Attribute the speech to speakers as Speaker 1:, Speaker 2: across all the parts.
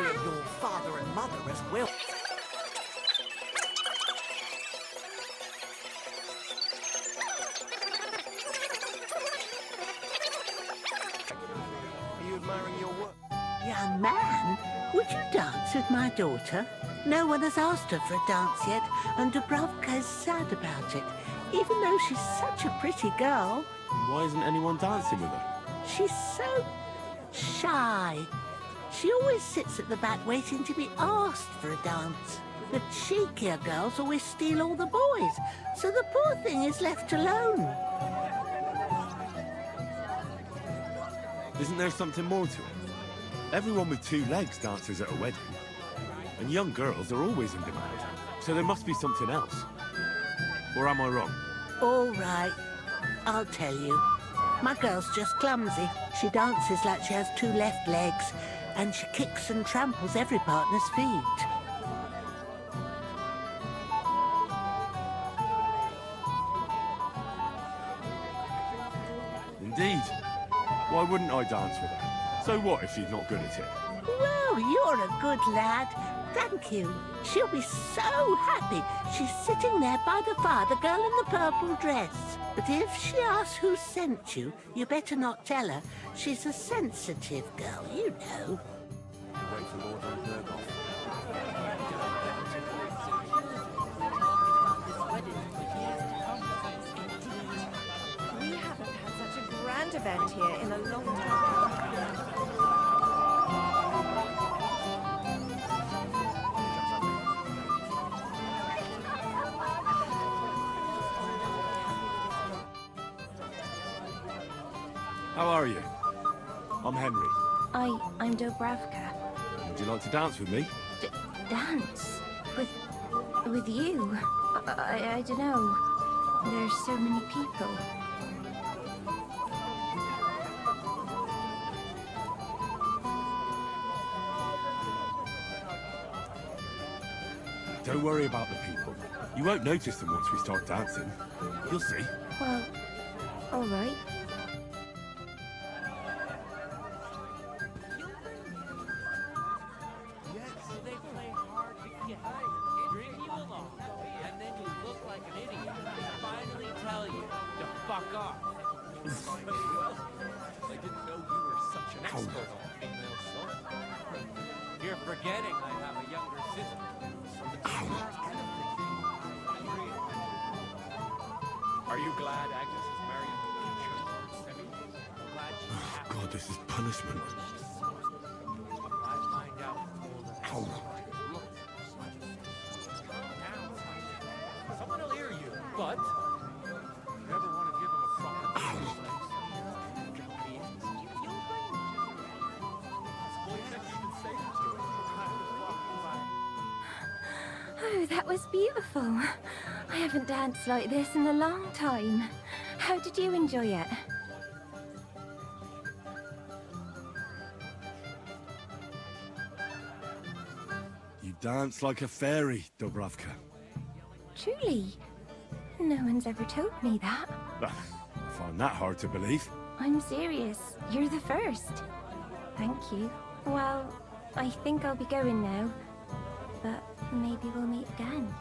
Speaker 1: care of your father and mother as well. Are you admiring your work?
Speaker 2: Young man, would you dance with my daughter? No one has asked her for a dance yet, and Dubravka is sad about it, even though she's such a pretty girl.
Speaker 3: Why isn't anyone dancing with her?
Speaker 2: She's so shy. She always sits at the back waiting to be asked for a dance. The cheekier girls always steal all the boys, so the poor thing is left alone.
Speaker 3: Isn't there something more to it? Everyone with two legs dances at a wedding. And young girls are always in demand. So there must be something else. Or am I wrong?
Speaker 2: All right, I'll tell you. My girl's just clumsy. She dances like she has two left legs, and she kicks and tramples every partner's feet.
Speaker 3: Indeed. Why wouldn't I dance with her? So what if she's not good at it?
Speaker 2: Well, you're a good lad. Thank you. She'll be so happy. She's sitting there by the fire, the girl in the purple dress. But if she asks who sent you, you better not tell her. She's a sensitive girl, you know.
Speaker 1: Wait for Lord Berghoff.
Speaker 4: We haven't had such a grand event here in a long time.
Speaker 3: How are you? I'm Henry.
Speaker 5: I'm Dubravka.
Speaker 3: Would you like to dance with me?
Speaker 5: Dance? With you? I don't know. There's so many people.
Speaker 3: Don't worry about the people. You won't notice them once we start dancing. You'll see.
Speaker 5: Well, all right.
Speaker 6: They play hard to get, string you along, and then you look like an idiot and finally tell you to fuck off. I didn't know you were such an expert on female soul. You're forgetting I have a younger sister. Are you glad Agnes is marrying the teacher? Glad she's happy.
Speaker 3: God, this is punishment.
Speaker 6: I find out all the someone will hear you, but if you ever want to give him a proper
Speaker 5: Oh, that was beautiful. I haven't danced like this in a long time. How did you enjoy it?
Speaker 3: You dance like a fairy, Dubravka.
Speaker 5: Truly? No one's ever told me that.
Speaker 3: I find that hard to believe.
Speaker 5: I'm serious. You're the first. Thank you. Well, I think I'll be going now. But maybe we'll meet again.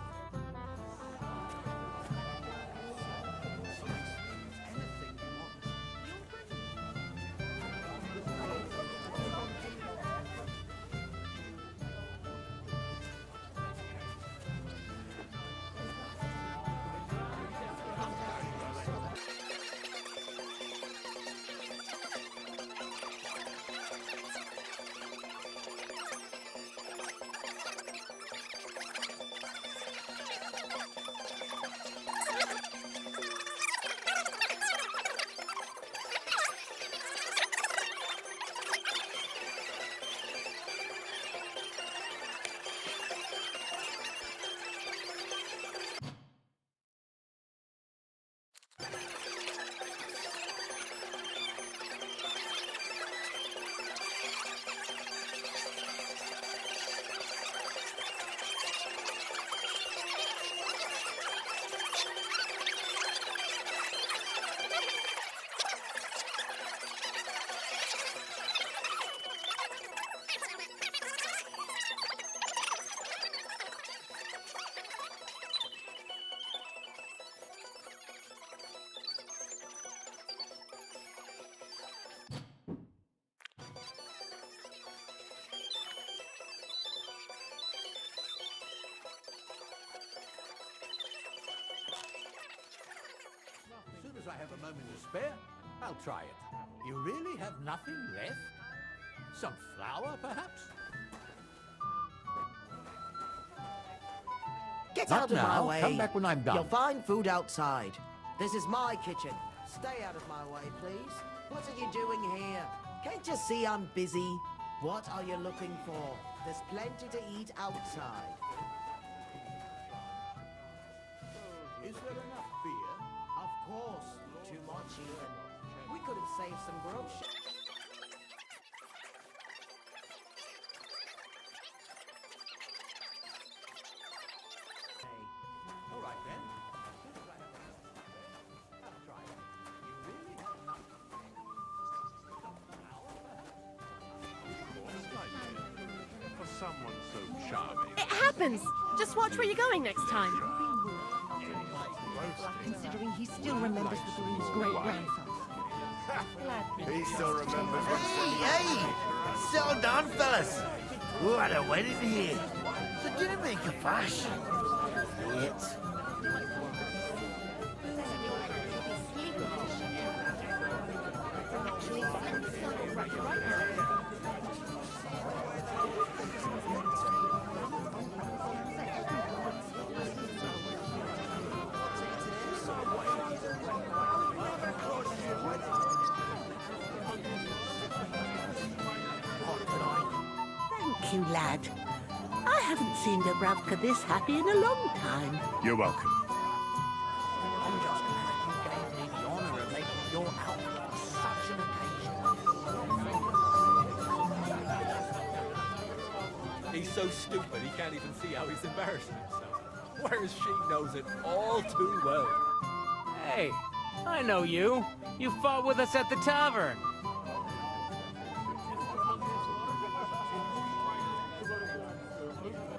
Speaker 7: have a moment to spare, I'll try it. You really have nothing left? Some flour, perhaps?
Speaker 1: Get
Speaker 7: Not
Speaker 1: out of my
Speaker 7: now.
Speaker 1: way.
Speaker 7: Come back when I'm done.
Speaker 1: You'll find food outside. This is my kitchen. Stay out of my way, please. What are you doing here? Can't you see I'm busy? What are you looking for? There's plenty to eat outside.
Speaker 7: Is there enough beer?
Speaker 1: Of course. Too much even. We could have saved some groceries.
Speaker 7: All right, then. I'll try it. You really have nothing.
Speaker 3: For someone so charming.
Speaker 8: It happens! Just watch where you're going next time.
Speaker 2: Considering he still remembers the groom's great-grandfather.
Speaker 3: He still remembers
Speaker 9: Hey! Settle down, fellas. What a wedding here. So didn't make a fuss. Yet.
Speaker 2: Thank you, lad. I haven't seen Dubravka this happy in a long time.
Speaker 3: You're welcome.
Speaker 1: I'm just glad you gave me the honour of making your outfit on such an occasion.
Speaker 6: He's so stupid he can't even see how he's embarrassing himself. Whereas she knows it all too well.
Speaker 10: Hey, I know you. You fought with us at the tavern.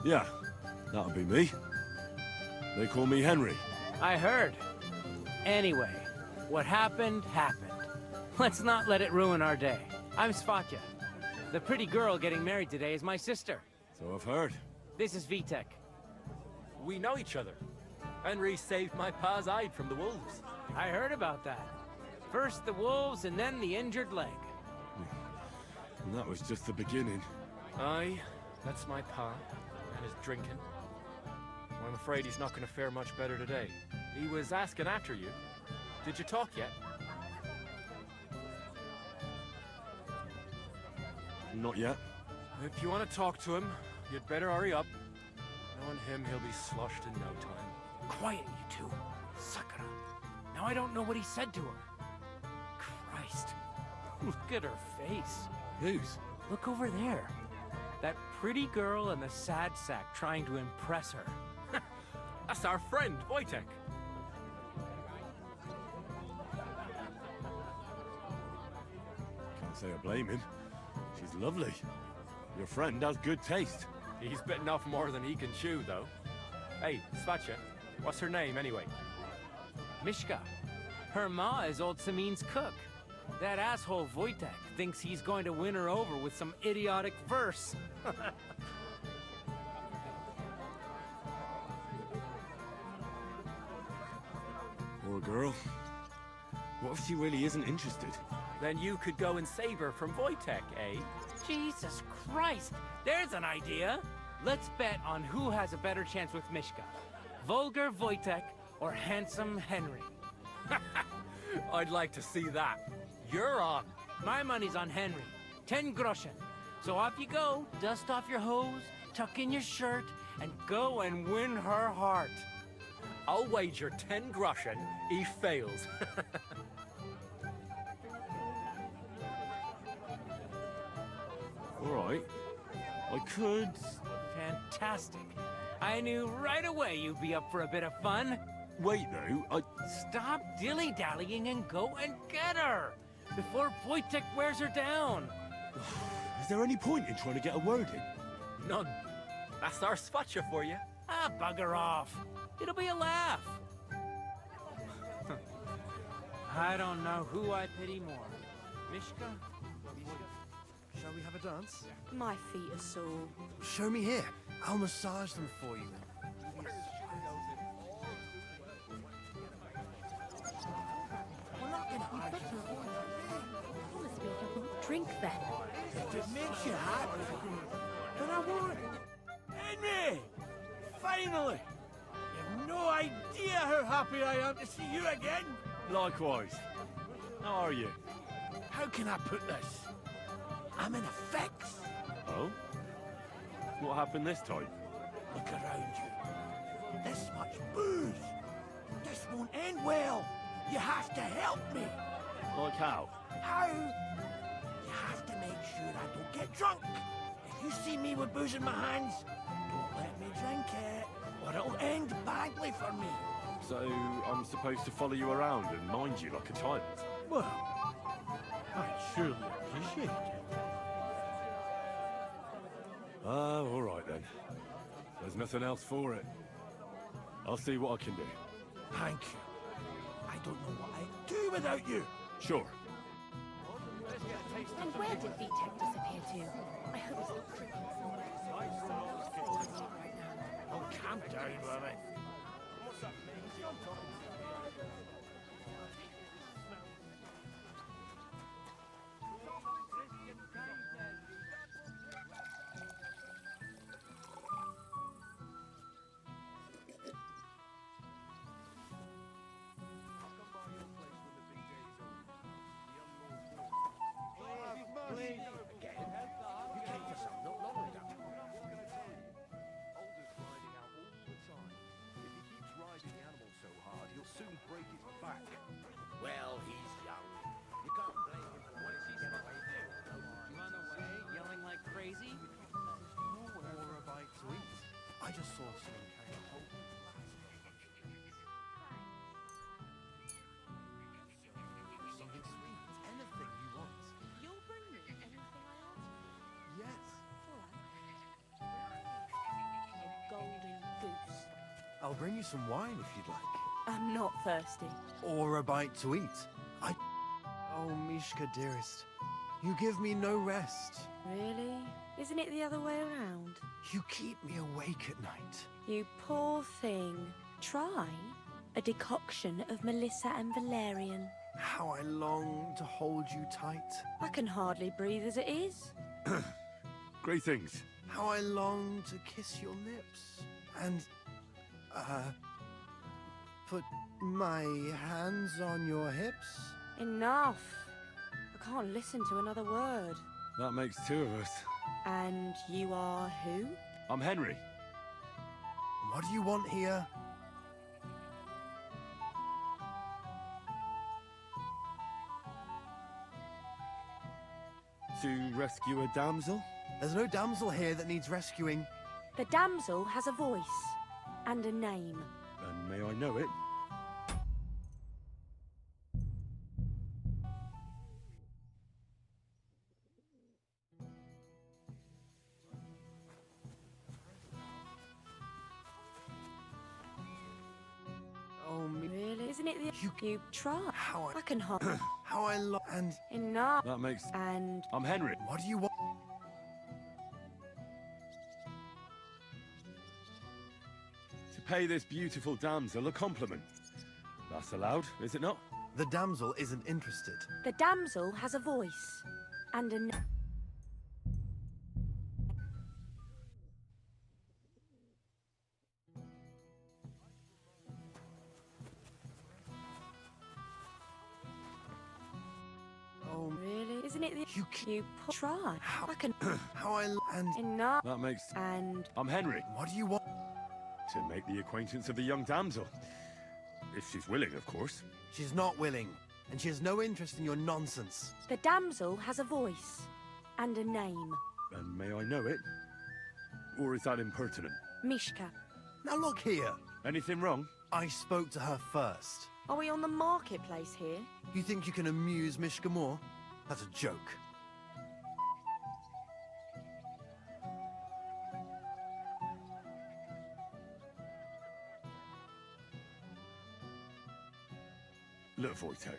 Speaker 3: Yeah, that'll be me. They call me Henry.
Speaker 10: I heard. Anyway, what happened, happened. Let's not let it ruin our day. I'm Svatya. The pretty girl getting married today is my sister.
Speaker 3: So I've heard.
Speaker 10: This is Vitek.
Speaker 6: We know each other. Henry saved my pa's hide from the wolves.
Speaker 10: I heard about that. First the wolves and then the injured leg.
Speaker 3: And that was just the beginning.
Speaker 6: Aye, that's my pa. And his drinking. Well, I'm afraid he's not going to fare much better today. He was asking after you. Did you talk yet?
Speaker 3: Not yet.
Speaker 6: If you want to talk to him, you'd better hurry up. Knowing him, he'll be sloshed in no time.
Speaker 10: Quiet, you two. Sakura. Now I don't know what he said to her. Christ. Look at her face.
Speaker 3: Whose?
Speaker 10: Look over there. That pretty girl and the sad sack trying to impress her.
Speaker 6: That's our friend, Wojtek.
Speaker 3: Can't say I blame him. She's lovely. Your friend has good taste.
Speaker 6: He's bitten off more than he can chew, though. Hey, Svatya, what's her name, anyway?
Speaker 10: Mishka. Her ma is old Samin's cook. That asshole Wojtek thinks he's going to win her over with some idiotic verse.
Speaker 3: Poor girl. What if she really isn't interested?
Speaker 6: Then you could go and save her from Wojtek, eh?
Speaker 10: Jesus Christ! There's an idea! Let's bet on who has a better chance with Mishka. Vulgar Wojtek or handsome Henry.
Speaker 6: I'd like to see that. You're on.
Speaker 10: My money's on Henry. 10 groschen. So off you go, dust off your hose, tuck in your shirt, and go and win her heart.
Speaker 6: I'll wager 10 groschen he fails.
Speaker 3: All right. I could...
Speaker 10: Fantastic. I knew right away you'd be up for a bit of fun.
Speaker 3: Wait, though.
Speaker 10: Stop dilly-dallying and go and get her! Before Wojtek wears her down!
Speaker 3: Is there any point in trying to get a word in?
Speaker 6: None. That's our Svatya for you.
Speaker 10: Ah, bugger off. It'll be a laugh. I don't know who I pity more. Mishka?
Speaker 11: Shall we have a dance?
Speaker 4: My feet are sore.
Speaker 11: Show me here. I'll massage them for you.
Speaker 8: drink then.
Speaker 9: If it makes you happy, then I won't. Henry! Finally! You've no idea how happy I am to see you again.
Speaker 3: Likewise. How are you?
Speaker 9: How can I put this? I'm in a fix.
Speaker 3: Oh? What happened this time?
Speaker 9: Look around you. This much booze. This won't end well. You have to help me.
Speaker 3: Like how?
Speaker 9: How? You have to make sure I don't get drunk. If you see me with booze in my hands, don't let me drink it, or it'll end badly for me.
Speaker 3: So, I'm supposed to follow you around and mind you like a child?
Speaker 9: Well, I'd surely appreciate it.
Speaker 3: All right then. There's nothing else for it. I'll see what I can do.
Speaker 9: Thank you. I don't know what I'd do without you.
Speaker 3: Sure.
Speaker 8: And where did VTech disappear to? I hope he's not drinking right now.
Speaker 9: Oh, calm down, woman. Well, he's young. You can't blame him for what he's getting away with.
Speaker 10: Run away, yelling like crazy?
Speaker 11: Nowhere a bite to eat. I just saw someone carry a whole something sweet, anything you want.
Speaker 8: You'll bring me anything I ask?
Speaker 11: Yes.
Speaker 8: A golden goose.
Speaker 11: I'll bring you some wine if you'd like.
Speaker 4: I'm not thirsty.
Speaker 11: Or a bite to eat. Oh, Mishka, dearest. You give me no rest.
Speaker 4: Really? Isn't it the other way around?
Speaker 11: You keep me awake at night.
Speaker 4: You poor thing. Try a decoction of Melissa and Valerian.
Speaker 11: How I long to hold you tight.
Speaker 4: I can hardly breathe as it is.
Speaker 3: Great things.
Speaker 11: How I long to kiss your lips. And, put my hands on your hips.
Speaker 4: Enough. I can't listen to another word.
Speaker 3: That makes two of us.
Speaker 4: And you are who?
Speaker 3: I'm Henry.
Speaker 11: What do you want here?
Speaker 3: To rescue a damsel?
Speaker 11: There's no damsel here that needs rescuing.
Speaker 4: The damsel has a voice and a name.
Speaker 3: And may I know it?
Speaker 11: Oh,
Speaker 4: Really? Isn't it the... You try.
Speaker 11: How
Speaker 4: I can hop.
Speaker 11: how I lo- and
Speaker 4: Enough.
Speaker 3: That makes...
Speaker 4: And...
Speaker 3: I'm Henry.
Speaker 11: what do you want?
Speaker 3: To pay this beautiful damsel a compliment. That's allowed, is it not?
Speaker 11: The damsel isn't interested.
Speaker 4: The damsel has a voice and a...
Speaker 11: Oh,
Speaker 4: Really? Isn't it the...
Speaker 11: you
Speaker 4: try.
Speaker 11: How-
Speaker 4: I can...
Speaker 11: how I lo- and
Speaker 4: Enough.
Speaker 3: That makes...
Speaker 4: And...
Speaker 3: I'm Henry.
Speaker 11: what do you want?
Speaker 3: To make the acquaintance of the young damsel. If she's willing, of course.
Speaker 11: She's not willing, and she has no interest in your nonsense.
Speaker 4: The damsel has a voice and a name.
Speaker 3: And may I know it? Or is that impertinent?
Speaker 4: Mishka.
Speaker 11: Now look here.
Speaker 3: Anything wrong?
Speaker 11: I spoke to her first.
Speaker 4: Are we on the marketplace here?
Speaker 11: You think you can amuse Mishka more? That's a joke.
Speaker 3: Look, Wojtek.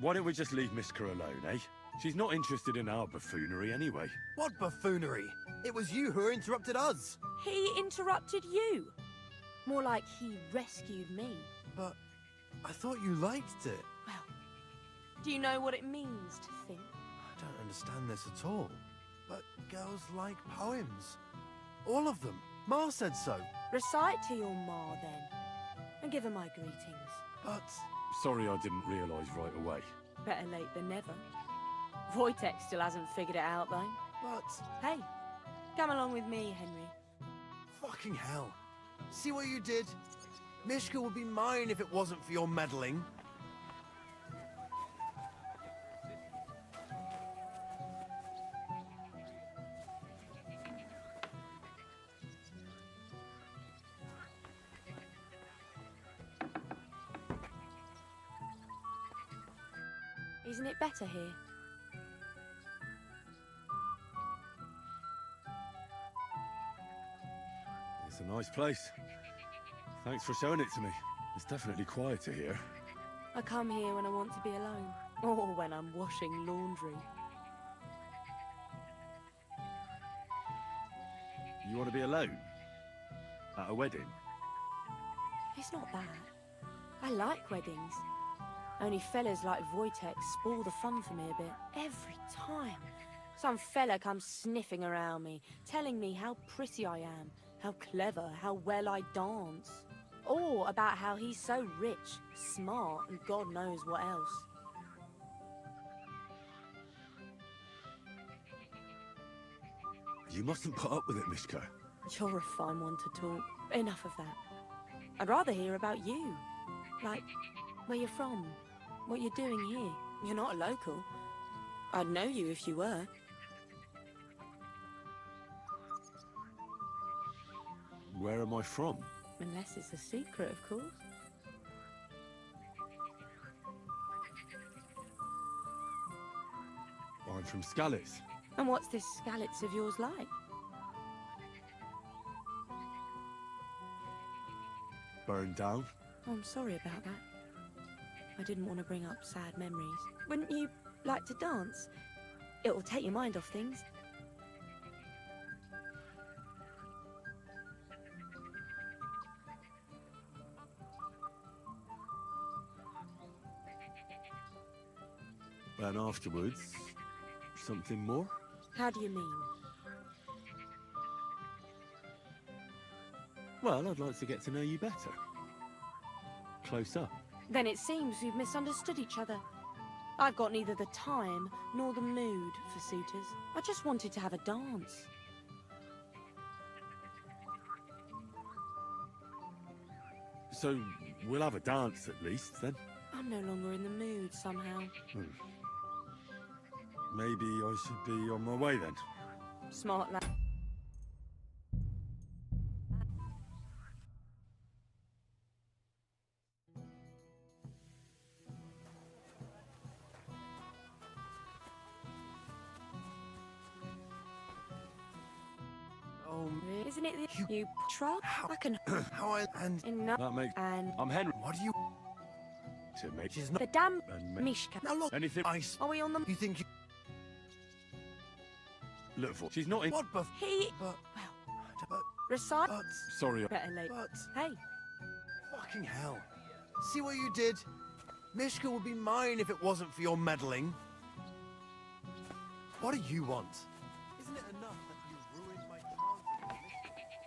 Speaker 3: Why don't we just leave Miska alone, eh? She's not interested in our buffoonery anyway.
Speaker 11: What buffoonery? It was you who interrupted us.
Speaker 4: He interrupted you. More like he rescued me.
Speaker 11: But I thought you liked it.
Speaker 4: Well, do you know what it means to think?
Speaker 11: I don't understand this at all. But girls like poems. All of them. Ma said so.
Speaker 8: Recite to your ma, then. And give her my greetings.
Speaker 11: But...
Speaker 3: Sorry I didn't realise right away.
Speaker 8: Better late than never. Wojtek still hasn't figured it out, though.
Speaker 11: But...
Speaker 8: Hey, come along with me, Henry.
Speaker 11: Fucking hell. See what you did? Mishka would be mine if it wasn't for your meddling.
Speaker 8: Isn't it better here?
Speaker 3: It's a nice place. Thanks for showing it to me. It's definitely quieter here.
Speaker 8: I come here when I want to be alone. Or when I'm washing laundry.
Speaker 3: You want to be alone? At a wedding?
Speaker 8: It's not that. I like weddings. Only fellas like Wojtek spoil the fun for me a bit. Every time. Some fella comes sniffing around me, telling me how pretty I am, how clever, how well I dance. Or about how he's so rich, smart, and God knows what else.
Speaker 3: You mustn't put up with it, Mishka.
Speaker 8: You're a fine one to talk. Enough of that. I'd rather hear about you. Like, where you're from, what you're doing here. You're not a local. I'd know you if you were.
Speaker 3: Where am I from?
Speaker 8: Unless it's a secret, of course.
Speaker 3: I'm from Skalitz.
Speaker 8: And what's this Skalitz of yours like?
Speaker 3: Burned down.
Speaker 8: Oh, I'm sorry about that. I didn't want to bring up sad memories. Wouldn't you like to dance? It'll take your mind off things.
Speaker 3: And afterwards, something more?
Speaker 8: How do you mean?
Speaker 3: Well, I'd like to get to know you better. Close up.
Speaker 8: Then it seems we've misunderstood each other. I've got neither the time nor the mood for suitors. I just wanted to have a dance.
Speaker 3: So, we'll have a dance at least, then?
Speaker 8: I'm no longer in the mood somehow.
Speaker 3: Maybe I should be on my way then.
Speaker 8: Smart lad.
Speaker 11: Oh,
Speaker 8: Isn't it you try? I can
Speaker 11: how I... and...
Speaker 8: enough
Speaker 3: That makes...
Speaker 8: and
Speaker 3: I'm Henry.
Speaker 11: What do you...
Speaker 3: To make...
Speaker 11: She's not...
Speaker 8: the damn
Speaker 3: And
Speaker 8: Mishka.
Speaker 11: Now look,
Speaker 3: Anything...
Speaker 8: Are we on the
Speaker 11: You think you...
Speaker 3: Look for... She's not in...
Speaker 11: What buff...
Speaker 8: he
Speaker 11: But...
Speaker 8: well
Speaker 11: But...
Speaker 8: recite
Speaker 11: But...
Speaker 3: Sorry.
Speaker 8: better late.
Speaker 11: But...
Speaker 8: Hey,
Speaker 11: Fucking hell. See what you did? Mishka would be mine if it wasn't for your meddling. What do you want? Isn't it enough that you ruined my chances with Mishka?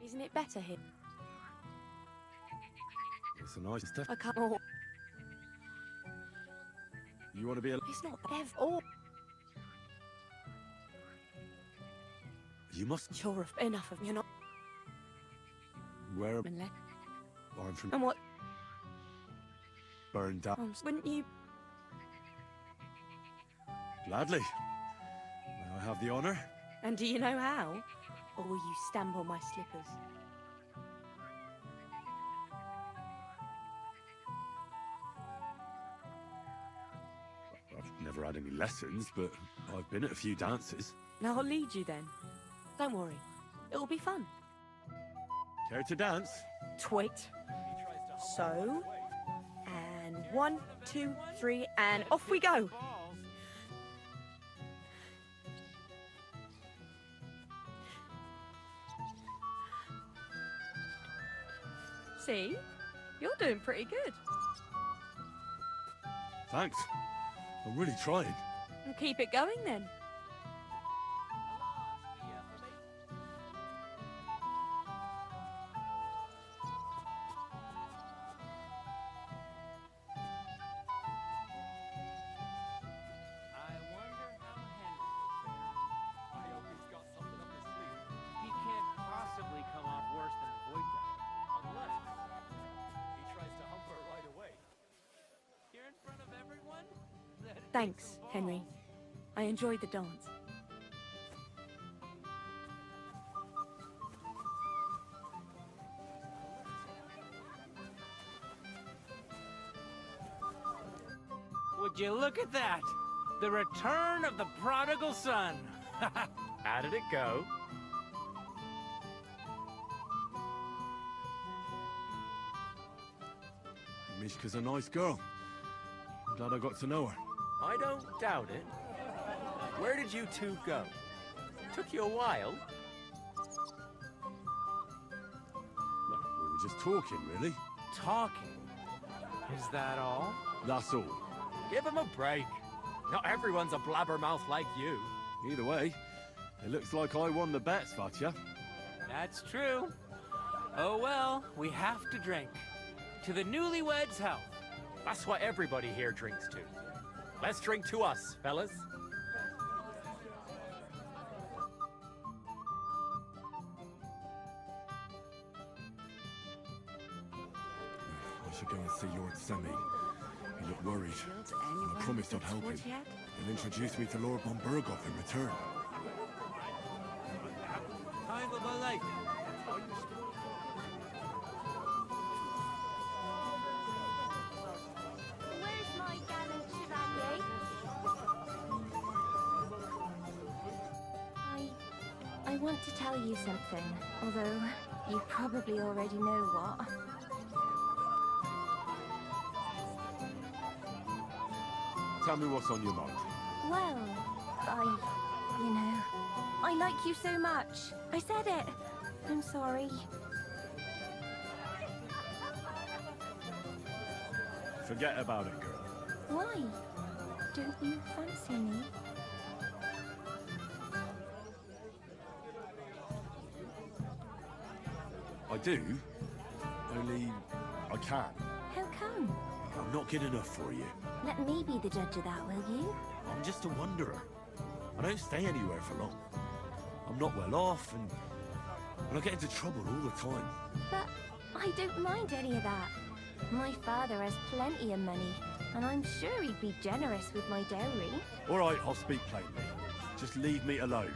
Speaker 8: isn't it better here?
Speaker 3: It's a nice stuff.
Speaker 8: I can't. Oh,
Speaker 3: You want to be a...
Speaker 8: it's not ever. Oh,
Speaker 3: You must...
Speaker 8: you're enough of. You're not.
Speaker 3: Where am...
Speaker 8: Unless,
Speaker 3: I'm from...
Speaker 8: and what?
Speaker 3: Burned down.
Speaker 8: Wouldn't you?
Speaker 3: Gladly. May I have the honour?
Speaker 8: And do you know how? Or will you stamp on my slippers?
Speaker 3: I've never had any lessons, but I've been at a few dances.
Speaker 8: Now I'll lead you then. Don't worry, it'll be fun.
Speaker 3: Care to dance?
Speaker 8: Twit. So, and 1, 2, 3, and off we go. See? You're doing pretty good.
Speaker 3: Thanks. I'm really trying.
Speaker 8: Well, keep it going then.
Speaker 10: He can't possibly come off worse than Wojtek, unless he tries to hump her right away. Here in front of everyone?
Speaker 8: Thanks, Henry. I enjoyed the dance.
Speaker 10: Would you look at that? The return of the prodigal son.
Speaker 6: How did it go?
Speaker 3: Mishka's a nice girl. I'm glad I got to know her.
Speaker 6: I don't doubt it. Where did you two go? Took you a while?
Speaker 3: No, we were just talking, really.
Speaker 10: Talking? Is that all?
Speaker 3: That's all.
Speaker 6: Give him a break. Not everyone's a blabbermouth like you.
Speaker 3: Either way, it looks like I won the bet, Svatya.
Speaker 10: That's true. Oh well, we have to drink. To the newlyweds' health.
Speaker 6: That's what everybody here drinks to. Let's drink to us, fellas.
Speaker 3: I should go and see Lord Semi. He looked worried. I promised I'd help him. He'll introduce me to Lord von Burghoff in return.
Speaker 9: Time of my life.
Speaker 5: Where's my gallant chevalier? I want to tell you something, although you probably already know what.
Speaker 3: Tell me what's on your mind.
Speaker 5: Well, I like you so much. I said it. I'm sorry.
Speaker 3: Forget about it, girl.
Speaker 5: Why? Don't you fancy me?
Speaker 3: I do. Only I can't.
Speaker 5: How come?
Speaker 3: I'm not good enough for you.
Speaker 5: Let me be the judge of that, will you?
Speaker 3: I'm just a wanderer. I don't stay anywhere for long. I'm not well off, and I get into trouble all the time.
Speaker 5: But I don't mind any of that. My father has plenty of money, and I'm sure he'd be generous with my dowry.
Speaker 3: All right, I'll speak plainly. Just leave me alone,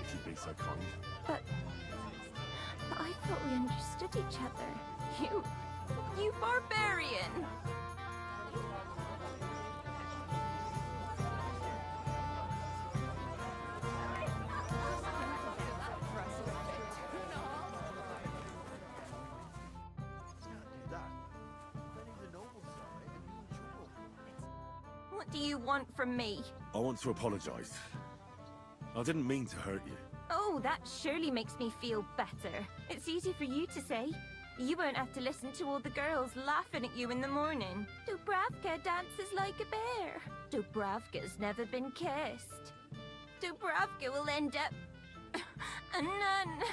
Speaker 3: if you'd be so kind.
Speaker 5: But I thought we understood each other. You barbarian! What do you want from me?
Speaker 3: I want to apologize. I didn't mean to hurt you.
Speaker 5: Oh, that surely makes me feel better. It's easy for you to say. You won't have to listen to all the girls laughing at you in the morning. Dubravka dances like a bear. Dubravka's never been kissed. Dubravka will end up a nun.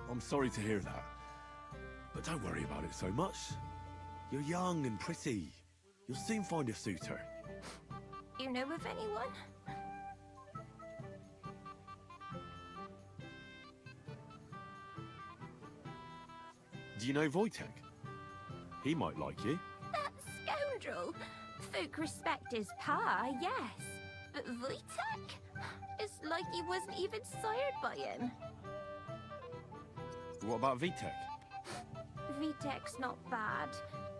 Speaker 3: I'm sorry to hear that. But don't worry about it so much. You're young and pretty. You'll soon find a suitor.
Speaker 5: You know of anyone?
Speaker 3: Do you know Wojtek? He might like you.
Speaker 5: That scoundrel. Folk respect his pa, yes. But Wojtek? It's like he wasn't even sired by him.
Speaker 3: What about Vitek?
Speaker 5: Vitek's not bad,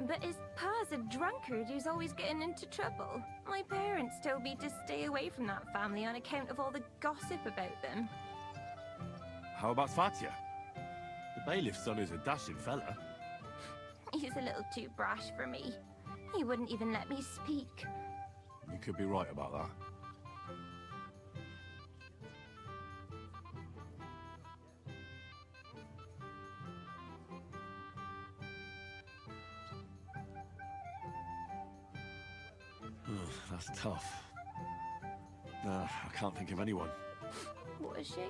Speaker 5: but his pa's a drunkard who's always getting into trouble. My parents told me to stay away from that family on account of all the gossip about them.
Speaker 3: How about Svatya? The bailiff's son is a dashing fella.
Speaker 5: He's a little too brash for me. He wouldn't even let me speak.
Speaker 3: You could be right about that. That's tough. I can't think of anyone.
Speaker 5: What a shame.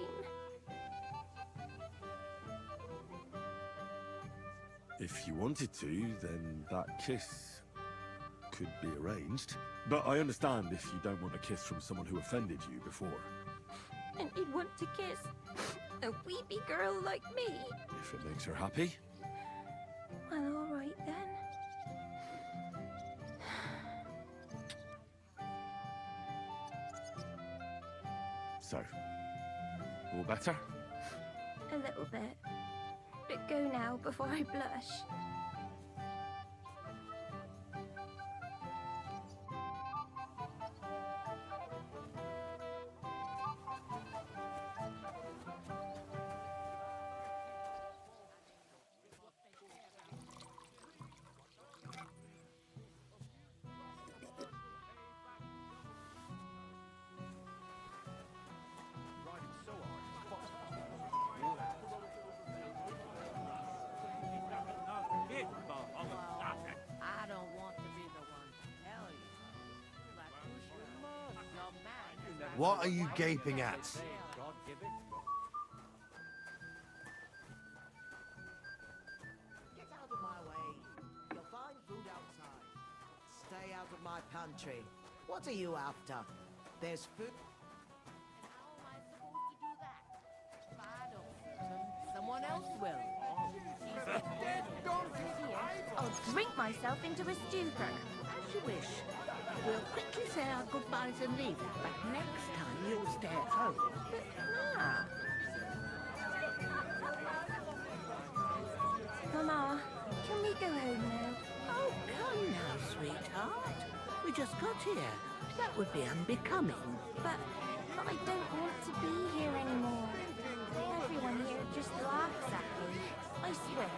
Speaker 3: If you wanted to, then that kiss could be arranged. But I understand if you don't want a kiss from someone who offended you before.
Speaker 5: And he'd want to kiss a weepy girl like me.
Speaker 3: If it makes her happy.
Speaker 5: Well, all right then.
Speaker 3: So, all better?
Speaker 5: A little bit. But go now before I blush.
Speaker 2: I don't want to be the one to tell you. But you should. Your man.
Speaker 11: What are you gaping at?
Speaker 1: Get out of my way. You'll find food outside. Stay out of my pantry. What are you after? There's food.
Speaker 2: How am I supposed to do that? If I don't feed him, someone else will. She's a dead donkey.
Speaker 5: I'll drink myself into a stupor.
Speaker 2: As you wish. We'll quickly say our goodbyes and leave, but next time you'll stay at home.
Speaker 5: Ah. Mama, can we go home now?
Speaker 2: Oh, come now, sweetheart. We just got here. That would be unbecoming.
Speaker 5: But I don't want to be here anymore. Everyone here just laughs at me. I swear,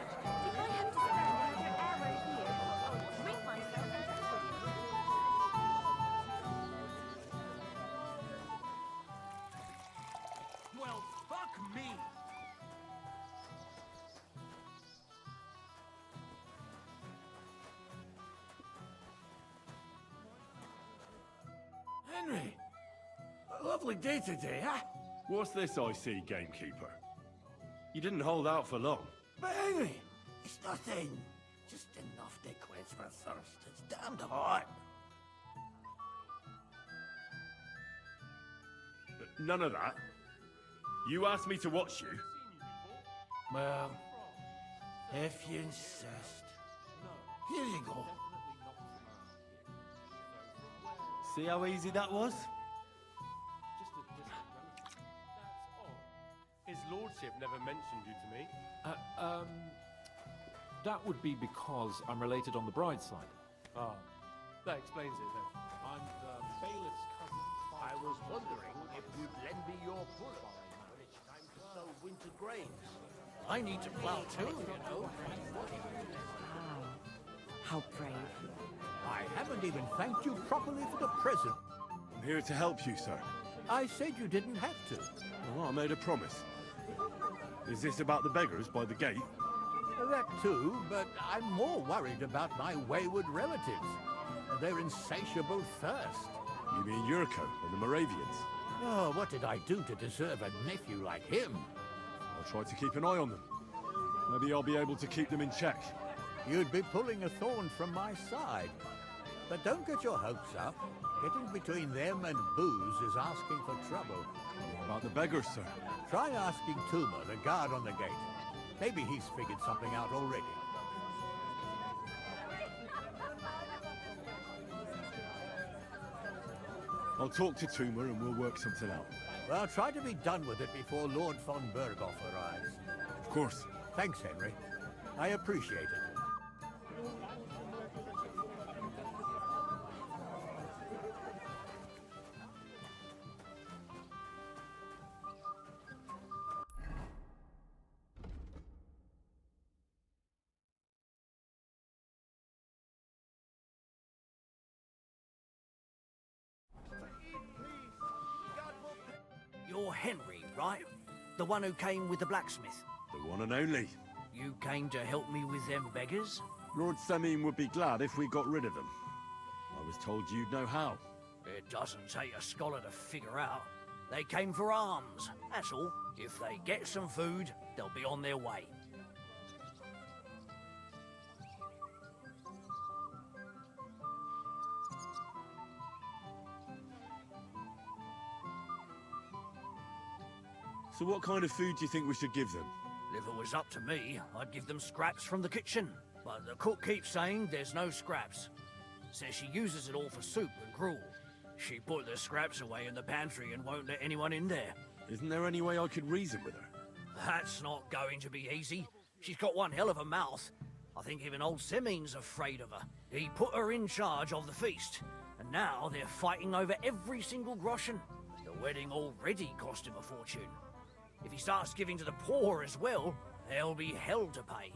Speaker 5: if I have to spend another hour here, I'll drink myself into a
Speaker 9: Well, fuck me! Henry! A lovely day today, huh?
Speaker 3: What's this I see, gamekeeper? You didn't hold out for long.
Speaker 9: But Henry, it's nothing. Just enough to quench my thirst. It's damned hot.
Speaker 3: None of that. You asked me to watch you.
Speaker 9: Well, if you insist. Here you go.
Speaker 3: See how easy that was?
Speaker 6: His lordship never mentioned you to me.
Speaker 12: That would be because I'm related on the bride's side.
Speaker 6: Ah, that explains it then.
Speaker 12: I'm the bailiff's cousin.
Speaker 7: I was wondering if you'd lend me your pull when it's time to sow winter grains. I need to plow too, you know.
Speaker 8: How brave.
Speaker 7: I haven't even thanked you properly for the present.
Speaker 3: I'm here to help you, sir.
Speaker 7: I said you didn't have to.
Speaker 3: Oh, I made a promise. Is this about the beggars by the gate?
Speaker 7: That too, but I'm more worried about my wayward relatives. Their insatiable thirst.
Speaker 3: You mean Yurko and the Moravians?
Speaker 7: Oh, what did I do to deserve a nephew like him?
Speaker 3: I'll try to keep an eye on them. Maybe I'll be able to keep them in check.
Speaker 7: You'd be pulling a thorn from my side. But don't get your hopes up. Getting between them and booze is asking for trouble.
Speaker 3: What about the beggars, sir?
Speaker 7: Try asking Tuma, the guard on the gate. Maybe he's figured something out already.
Speaker 3: I'll talk to Tuma and we'll work something out.
Speaker 7: Well, try to be done with it before Lord von Berghoff arrives.
Speaker 3: Of course.
Speaker 7: Thanks, Henry. I appreciate it.
Speaker 13: Henry, right? The one who came with the blacksmith.
Speaker 3: The one and only.
Speaker 13: You came to help me with them beggars?
Speaker 3: Lord Semine would be glad if we got rid of them. I was told you'd know how.
Speaker 13: It doesn't take a scholar to figure out. They came for alms, that's all. If they get some food, they'll be on their way.
Speaker 3: So what kind of food do you think we should give them?
Speaker 13: If it was up to me, I'd give them scraps from the kitchen. But the cook keeps saying there's no scraps. Says she uses it all for soup and gruel. She put the scraps away in the pantry and won't let anyone in there.
Speaker 3: Isn't there any way I could reason with her?
Speaker 13: That's not going to be easy. She's got one hell of a mouth. I think even old Semine's afraid of her. He put her in charge of the feast, and now they're fighting over every single groschen. The wedding already cost him a fortune. If he starts giving to the poor as well, there'll be hell to pay.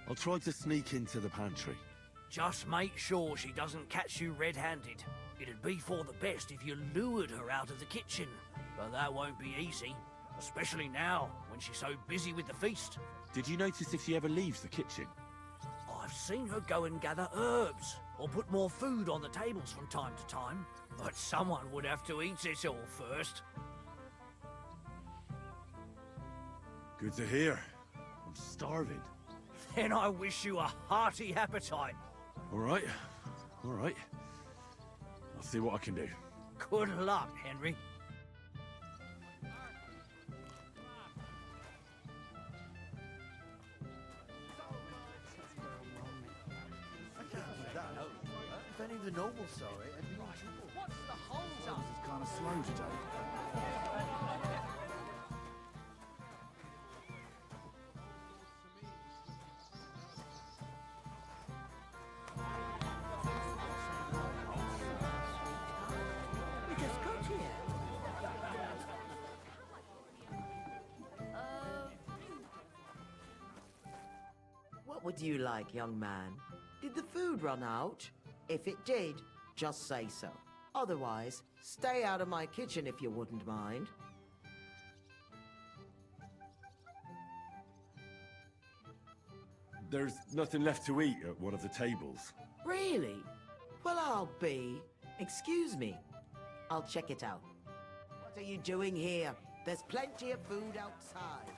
Speaker 3: I'll try to sneak into the pantry.
Speaker 13: Just make sure she doesn't catch you red-handed. It'd be for the best if you lured her out of the kitchen, but that won't be easy, especially now when she's so busy with the feast.
Speaker 3: Did you notice if she ever leaves the kitchen?
Speaker 13: I've seen her go and gather herbs, or put more food on the tables from time to time, but someone would have to eat it all first.
Speaker 3: Good to hear. I'm starving.
Speaker 13: Then I wish you a hearty appetite.
Speaker 3: All right. I'll see what I can do.
Speaker 13: Good luck, Henry.
Speaker 11: If any of the nobles saw it, I'd be in trouble. What's the hold up? It's kind of slow today.
Speaker 2: We just got here.
Speaker 1: What would you like, young man? Did the food run out? If it did, just say so. Otherwise, stay out of my kitchen if you wouldn't mind.
Speaker 3: There's nothing left to eat at one of the tables.
Speaker 1: Really? Well, I'll be. Excuse me. I'll check it out. What are you doing here? There's plenty of food outside.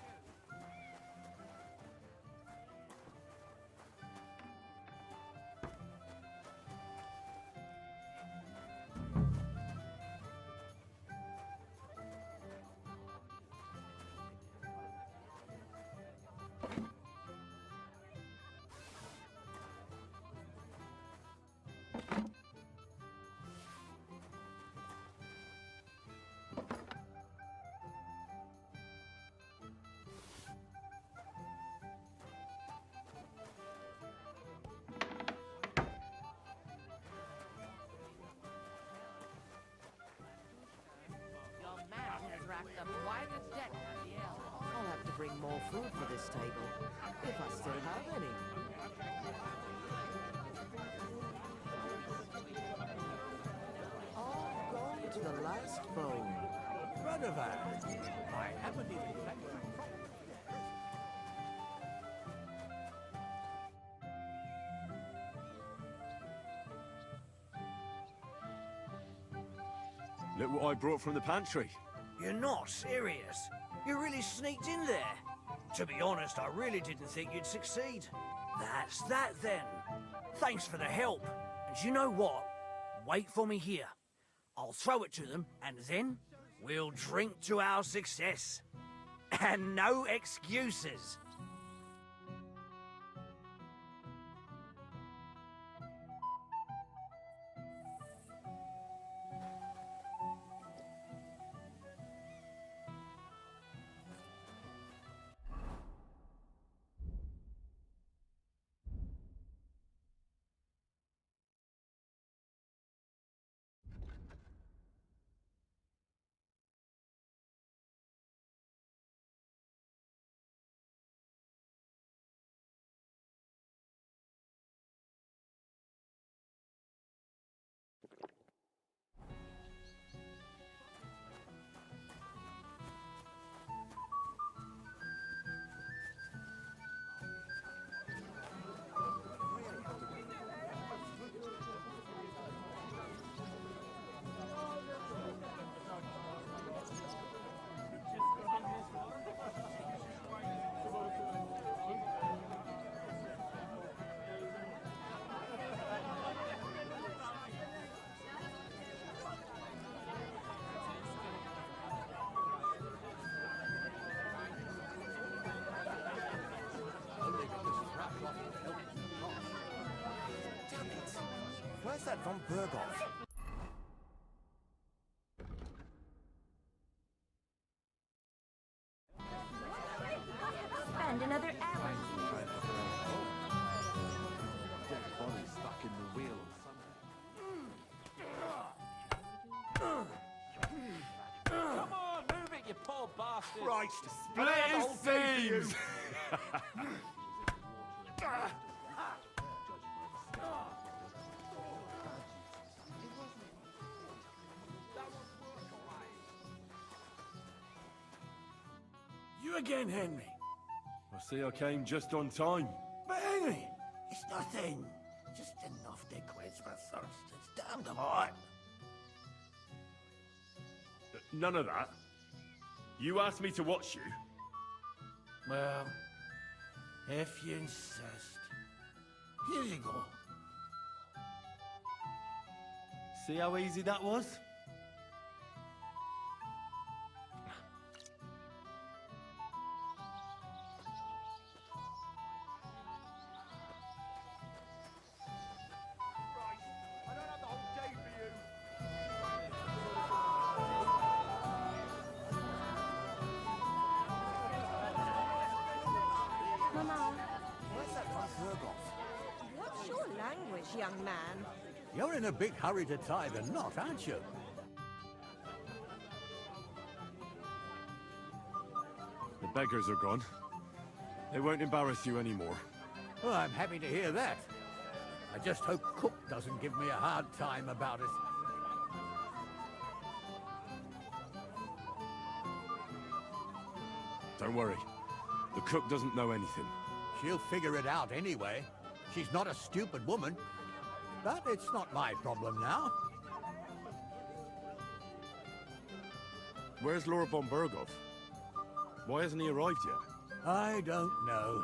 Speaker 1: I'll have to bring more food for this table, if I still have any. All gone to the last bone.
Speaker 7: Radovan, I haven't even thanked you.
Speaker 3: Look what I brought from the pantry.
Speaker 13: You're not serious? You really sneaked in there? To be honest, I really didn't think you'd succeed. That's that then. Thanks for the help. And you know what? Wait for me here. I'll throw it to them, and then we'll drink to our success. And no excuses.
Speaker 9: Where's that von Berghoff?
Speaker 5: Spend another hour.
Speaker 12: Dead body stuck in the wheel or something.
Speaker 6: Come on, move it, you poor bastard!
Speaker 9: Christ!
Speaker 3: Split his seams!
Speaker 9: You again, Henry.
Speaker 3: I see I came just on time.
Speaker 9: But Henry, it's nothing. Just enough to quench my thirst. It's damned hot.
Speaker 3: None of that. You asked me to watch you.
Speaker 9: Well, if you insist. Here you go.
Speaker 3: See how easy that was?
Speaker 4: Mama,
Speaker 9: Where's that von Berghoff?
Speaker 4: what's your language, young man?
Speaker 7: You're in a big hurry to tie the knot, aren't you?
Speaker 3: The beggars are gone. They won't embarrass you anymore.
Speaker 7: Well, I'm happy to hear that. I just hope Cook doesn't give me a hard time about it.
Speaker 3: Don't worry. The cook doesn't know anything.
Speaker 7: She'll figure it out anyway. She's not a stupid woman. But it's not my problem now.
Speaker 3: Where's Lord von Berghoff? Why hasn't he arrived yet?
Speaker 7: I don't know.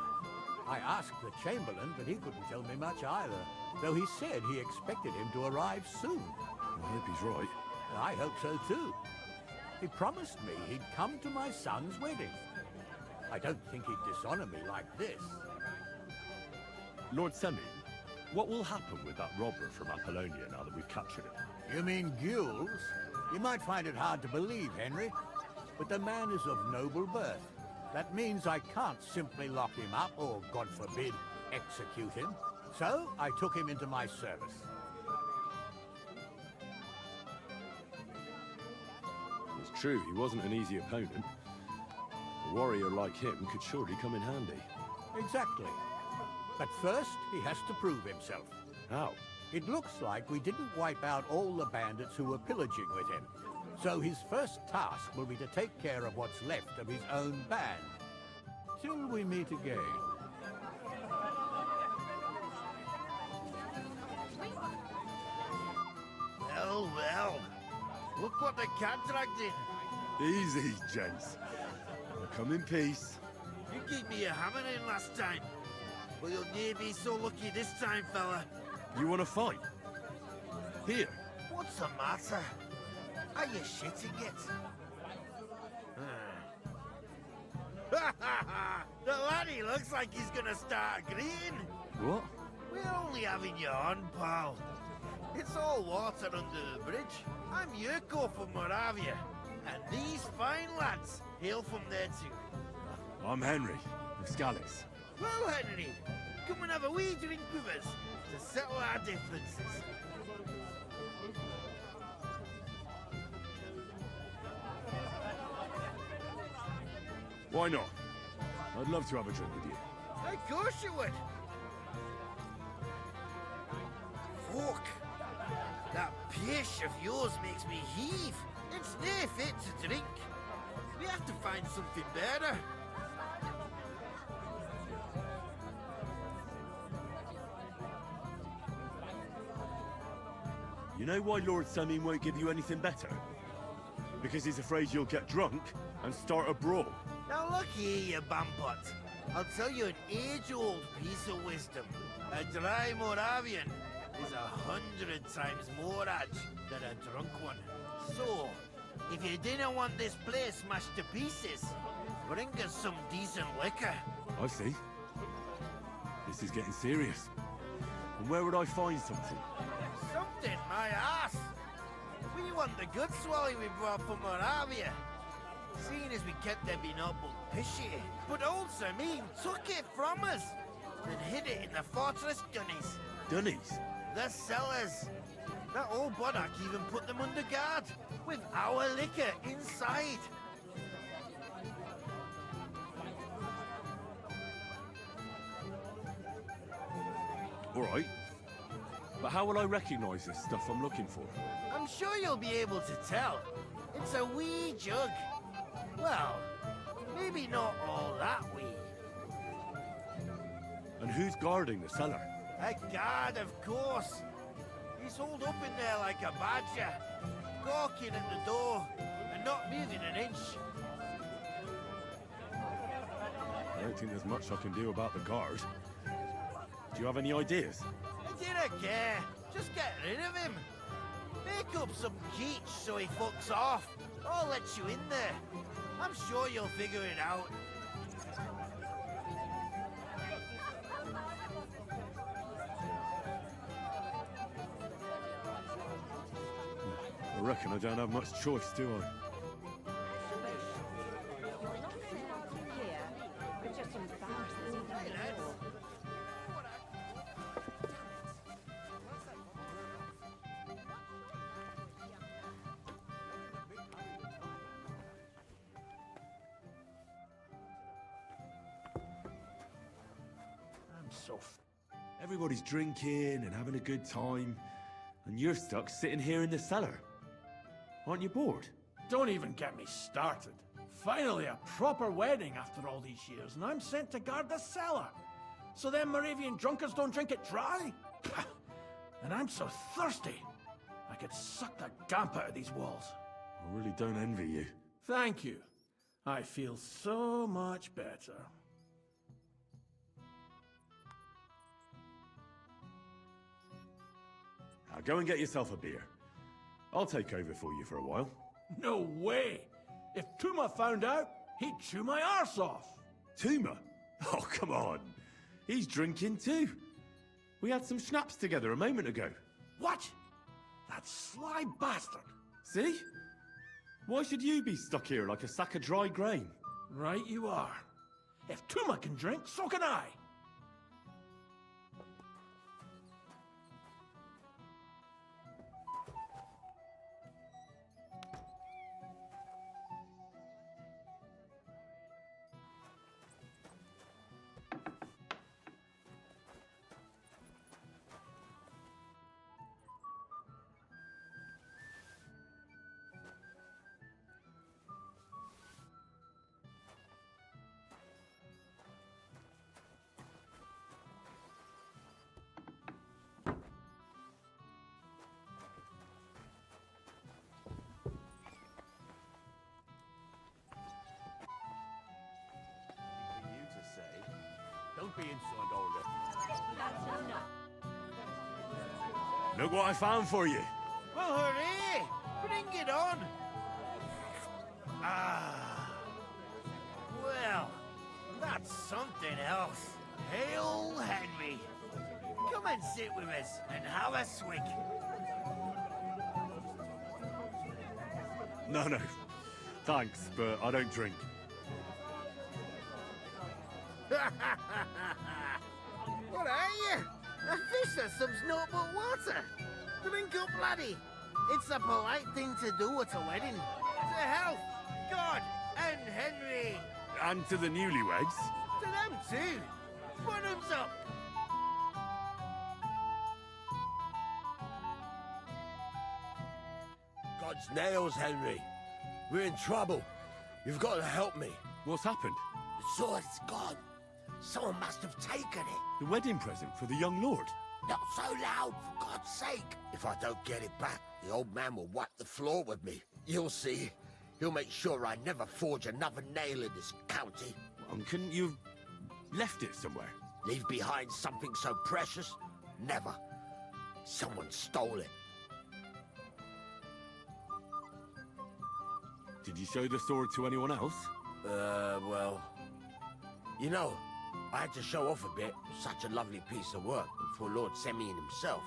Speaker 7: I asked the Chamberlain, but he couldn't tell me much either. Though he said he expected him to arrive soon.
Speaker 3: I hope he's right.
Speaker 7: I hope so too. He promised me he'd come to my son's wedding. I don't think he'd dishonor me like this.
Speaker 3: Lord Semi, what will happen with that robber from Apollonia now that we've captured him?
Speaker 7: You mean Gules? You might find it hard to believe, Henry, but the man is of noble birth. That means I can't simply lock him up or, God forbid, execute him. So I took him into my service.
Speaker 3: It's true, he wasn't an easy opponent. A warrior like him could surely come in handy.
Speaker 7: Exactly. But first, he has to prove himself.
Speaker 3: How?
Speaker 7: It looks like we didn't wipe out all the bandits who were pillaging with him. So his first task will be to take care of what's left of his own band. Till we meet again.
Speaker 9: Well, well. Look what the contract did.
Speaker 3: Easy, gents. Come in peace.
Speaker 9: You gave me a hammering last time. But you'll never be so lucky this time, fella.
Speaker 3: You want to fight? Here.
Speaker 9: What's the matter? Are you shitting it? The laddie looks like he's gonna start agreeing.
Speaker 3: What?
Speaker 9: We're only having you on, pal. It's all water under the bridge. I'm Yurko from Moravia, and these fine lads hail from there too.
Speaker 3: I'm Henry, of Scalix.
Speaker 9: Well, Henry, come and have a wee drink with us to settle our differences.
Speaker 3: Why not? I'd love to have a drink with you.
Speaker 9: Of course you would. Fuck. That pish of yours makes me heave. It's no fit to drink. We have to find something better.
Speaker 3: You know why Lord Samin won't give you anything better? Because he's afraid you'll get drunk and start a brawl.
Speaker 9: Now look here, you bampot. I'll tell you an age-old piece of wisdom. A dry Moravian is 100 times more edge than a drunk one. So, if you didn't want this place smashed to pieces, bring us some decent liquor.
Speaker 3: I see. This is getting serious. And where would I find something?
Speaker 9: Some Dent my ass! We want the good swally we brought from Moravia. Seeing as we kept there being up fishy, but old Sir Mean took it from us and hid it in the fortress dunnies.
Speaker 3: Dunnies?
Speaker 9: The cellars. That old Boddock even put them under guard, with our liquor inside.
Speaker 3: All right. But how will I recognize this stuff I'm looking for?
Speaker 9: I'm sure you'll be able to tell. It's a wee jug. Well, maybe not all that wee.
Speaker 3: And who's guarding the cellar?
Speaker 9: A guard, of course. He's holed up in there like a badger, gawking at the door and not moving an inch.
Speaker 3: I don't think there's much I can do about the guard. Do you have any ideas?
Speaker 9: I didn't care. Just get rid of him. Make up some geech so he fucks off. I'll let you in there. I'm sure you'll figure it out.
Speaker 3: I reckon I don't have much choice, do I? Everybody's drinking and having a good time, and you're stuck sitting here in the cellar. Aren't you bored?
Speaker 14: Don't even get me started. Finally, a proper wedding after all these years, and I'm sent to guard the cellar. So them Moravian drunkards don't drink it dry? And I'm so thirsty, I could suck the gamp out of these walls.
Speaker 3: I really don't envy you.
Speaker 14: Thank you. I feel so much better.
Speaker 3: Now go and get yourself a beer. I'll take over for you for a while.
Speaker 14: No way! If Tuma found out, he'd chew my arse off.
Speaker 3: Tuma? Oh, come on. He's drinking too. We had some schnapps together a moment ago.
Speaker 14: What? That sly bastard.
Speaker 3: See? Why should you be stuck here like a sack of dry grain?
Speaker 14: Right you are. If Tuma can drink, so can I.
Speaker 7: Don't be insolent, Olga.
Speaker 3: Look what I found for you.
Speaker 9: Well, hooray! Bring it on! Ah. Well, that's something else. Hail Henry! Come and sit with us and have a swig.
Speaker 3: No. Thanks, but I don't drink.
Speaker 9: What are you? A fish that subs naught but water. Drink up, laddie. It's a polite thing to do at a wedding. To health, God, and Henry.
Speaker 3: And to the newlyweds.
Speaker 9: To them too. Bottoms up.
Speaker 15: God's nails, Henry. We're in trouble. You've got to help me.
Speaker 3: What's happened?
Speaker 15: The sword's gone. Someone must have taken it.
Speaker 3: The wedding present for the young lord.
Speaker 15: Not so loud, for God's sake. If I don't get it back, the old man will wipe the floor with me. You'll see. He'll make sure I never forge another nail in this county.
Speaker 3: Couldn't you have left it somewhere?
Speaker 15: Leave behind something so precious? Never. Someone stole it.
Speaker 3: Did you show the sword to anyone else?
Speaker 15: Well... You know, I had to show off a bit. Such a lovely piece of work for Lord Semyon himself.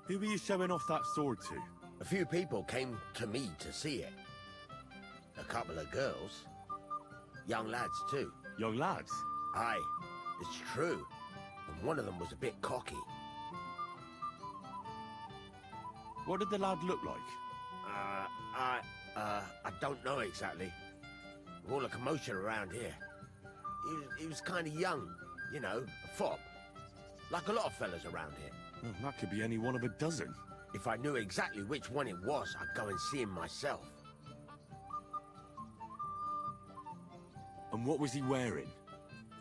Speaker 3: Who were you showing off that sword to?
Speaker 15: A few people came to me to see it. A couple of girls. Young lads, too.
Speaker 3: Young lads?
Speaker 15: Aye, it's true. And one of them was a bit cocky.
Speaker 3: What did the lad look like?
Speaker 15: I don't know exactly. All the commotion around here. He was kind of young, you know, a fop. Like a lot of fellas around here.
Speaker 3: Well, that could be any one of a dozen.
Speaker 15: If I knew exactly which one it was, I'd go and see him myself.
Speaker 3: And what was he wearing?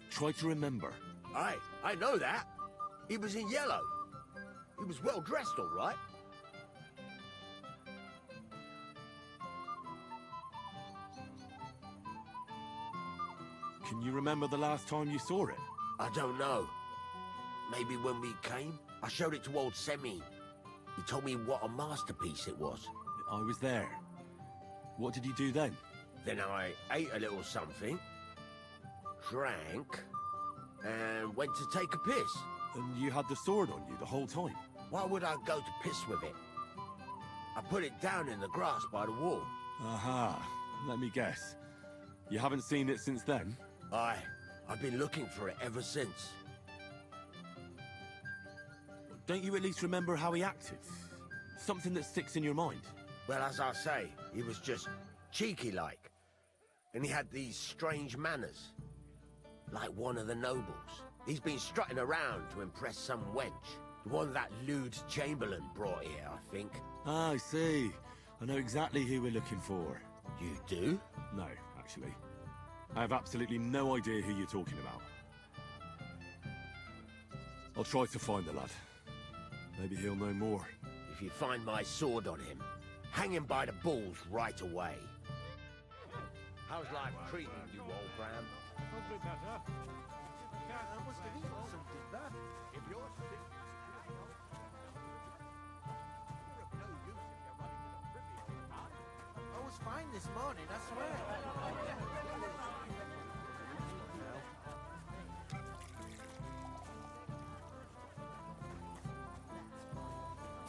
Speaker 3: Try to remember.
Speaker 15: Aye, I know that. He was in yellow. He was well dressed, all right.
Speaker 3: Can you remember the last time you saw it?
Speaker 15: I don't know. Maybe when we came? I showed it to old Semi. He told me what a masterpiece it was.
Speaker 3: I was there. What did you do then?
Speaker 15: Then I ate a little something, drank, and went to take a piss.
Speaker 3: And you had the sword on you the whole time?
Speaker 15: Why would I go to piss with it? I put it down in the grass by the wall.
Speaker 3: Aha. Let me guess. You haven't seen it since then?
Speaker 15: Aye. I've been looking for it ever since.
Speaker 3: Don't you at least remember how he acted? Something that sticks in your mind?
Speaker 15: Well, as I say, he was just cheeky-like. And he had these strange manners. Like one of the nobles. He's been strutting around to impress some wench. The one that lewd Chamberlain brought here, I think.
Speaker 3: Ah, I see. I know exactly who we're looking for.
Speaker 15: You do?
Speaker 3: No, actually. I have absolutely no idea who you're talking about. I'll try to find the lad. Maybe he'll know more.
Speaker 15: If you find my sword on him, hang him by the balls right away. How's life treating you, old Bram?
Speaker 14: I'll be better. I must have eaten something bad.
Speaker 15: If you're sick,
Speaker 9: I was fine this morning, I swear.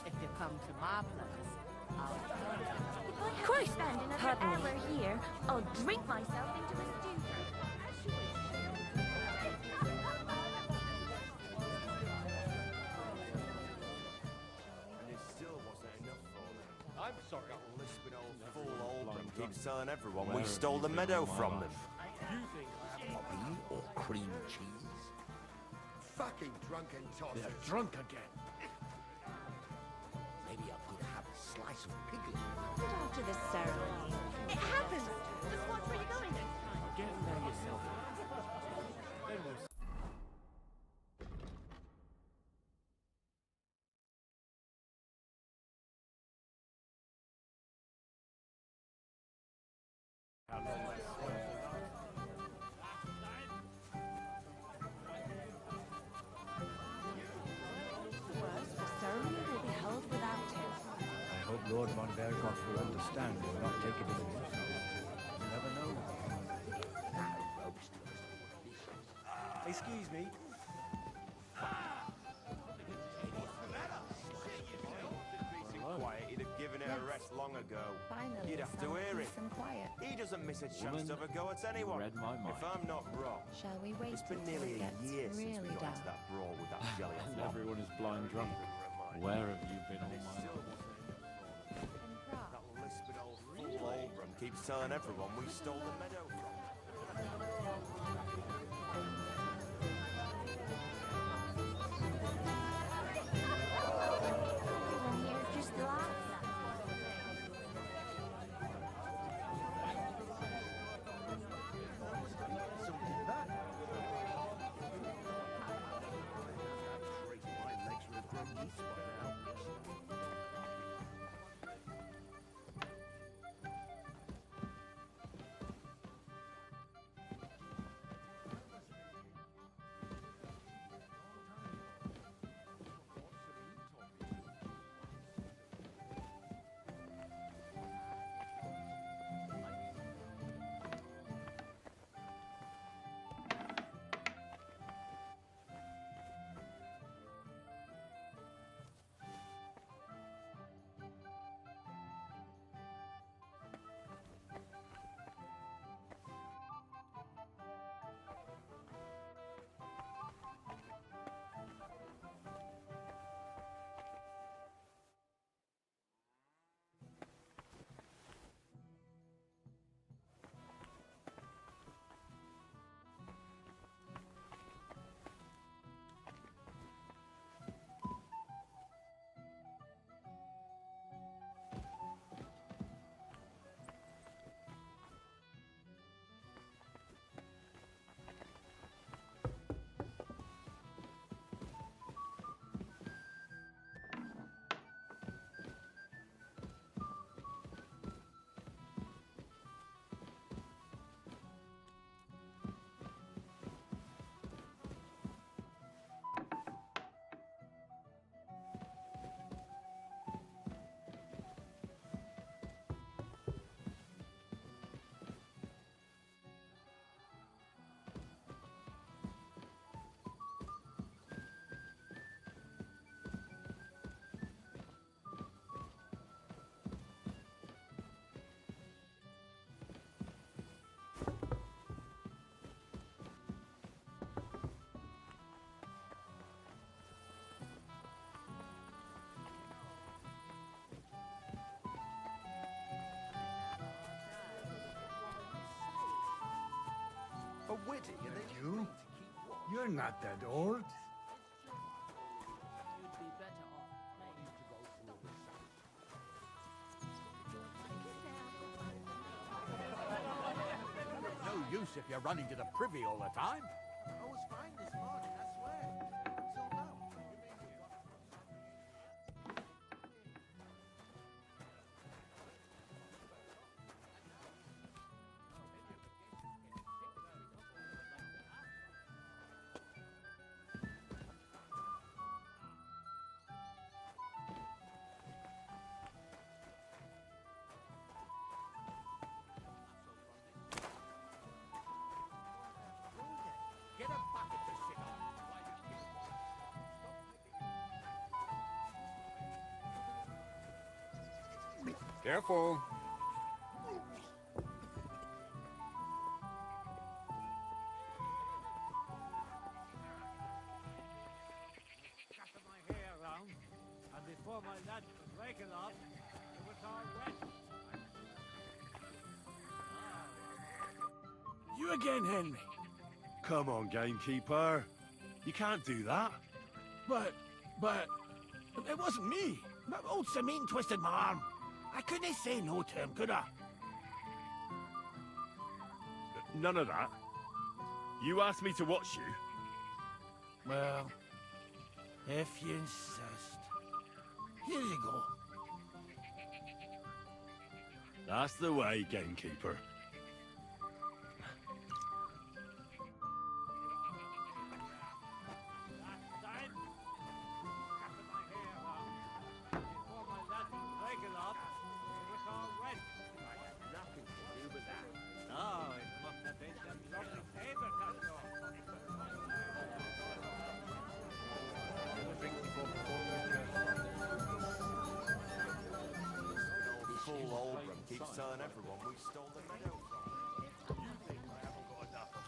Speaker 2: If you come to my place, I'll tell you.
Speaker 5: If I have to spend another hour here, I'll drink myself into a stupor.
Speaker 16: And it still wasn't enough for them. I'm sorry. That lisping old fool Oldham keeps telling everyone we stole the meadow from them.
Speaker 15: You think I have poppy or cream cheese? Fucking drunken tossers.
Speaker 14: They're drunk again.
Speaker 15: Maybe I could have a slice of piglet.
Speaker 8: But after the ceremony, it happens. Just watch where you're going next time.
Speaker 6: Get in there yourself. Then we'll
Speaker 8: Worse, the ceremony will be held without him.
Speaker 13: I hope Lord von Berghoff will understand and not take it into himself. You never know.
Speaker 16: Excuse me. Quiet, he'd have given her a rest long ago.
Speaker 4: Finally,
Speaker 16: You'd have to
Speaker 4: some
Speaker 16: hear
Speaker 4: peace
Speaker 16: it.
Speaker 4: and quiet.
Speaker 16: He doesn't miss a chance to have a go at anyone.
Speaker 6: read my mind.
Speaker 16: If I'm not wrong,
Speaker 4: Shall we wait
Speaker 16: it's been
Speaker 4: until
Speaker 16: nearly
Speaker 4: it
Speaker 16: a
Speaker 4: gets
Speaker 16: year since
Speaker 4: really
Speaker 16: we got
Speaker 4: dark?
Speaker 16: into that brawl with that jelly
Speaker 6: And
Speaker 16: flop.
Speaker 6: everyone is blind drunk. Where have you been all my life?
Speaker 16: That lisping old fool Oldham keeps telling everyone we stole the meadow from him.
Speaker 5: Everyone here just laughs at me.
Speaker 16: A wedding and then
Speaker 14: You? You're not that old.
Speaker 7: No use if you're running to the privy all the time.
Speaker 9: I was fine this morning, I swear. Until now.
Speaker 7: Get a bucket to sit on.
Speaker 6: Careful.
Speaker 13: Scatter my hair around, and before my lad could break it up, it was all wet.
Speaker 14: You again, Henry.
Speaker 3: Come on, gamekeeper. You can't do that.
Speaker 14: But, it wasn't me. That old Samin twisted my arm. I couldn't say no to him, could I?
Speaker 3: None of that. You asked me to watch you.
Speaker 14: Well, if you insist. Here you go.
Speaker 3: That's the way, gamekeeper.
Speaker 13: Last time, scatter my hair around, and before my lad could break it up, it was all wet.
Speaker 15: Nothing to do with that.
Speaker 13: Oh, it must have been some lovely paper cut off.
Speaker 16: Full Oldham keeps telling everyone we stole the meadow from. You think I haven't got enough of...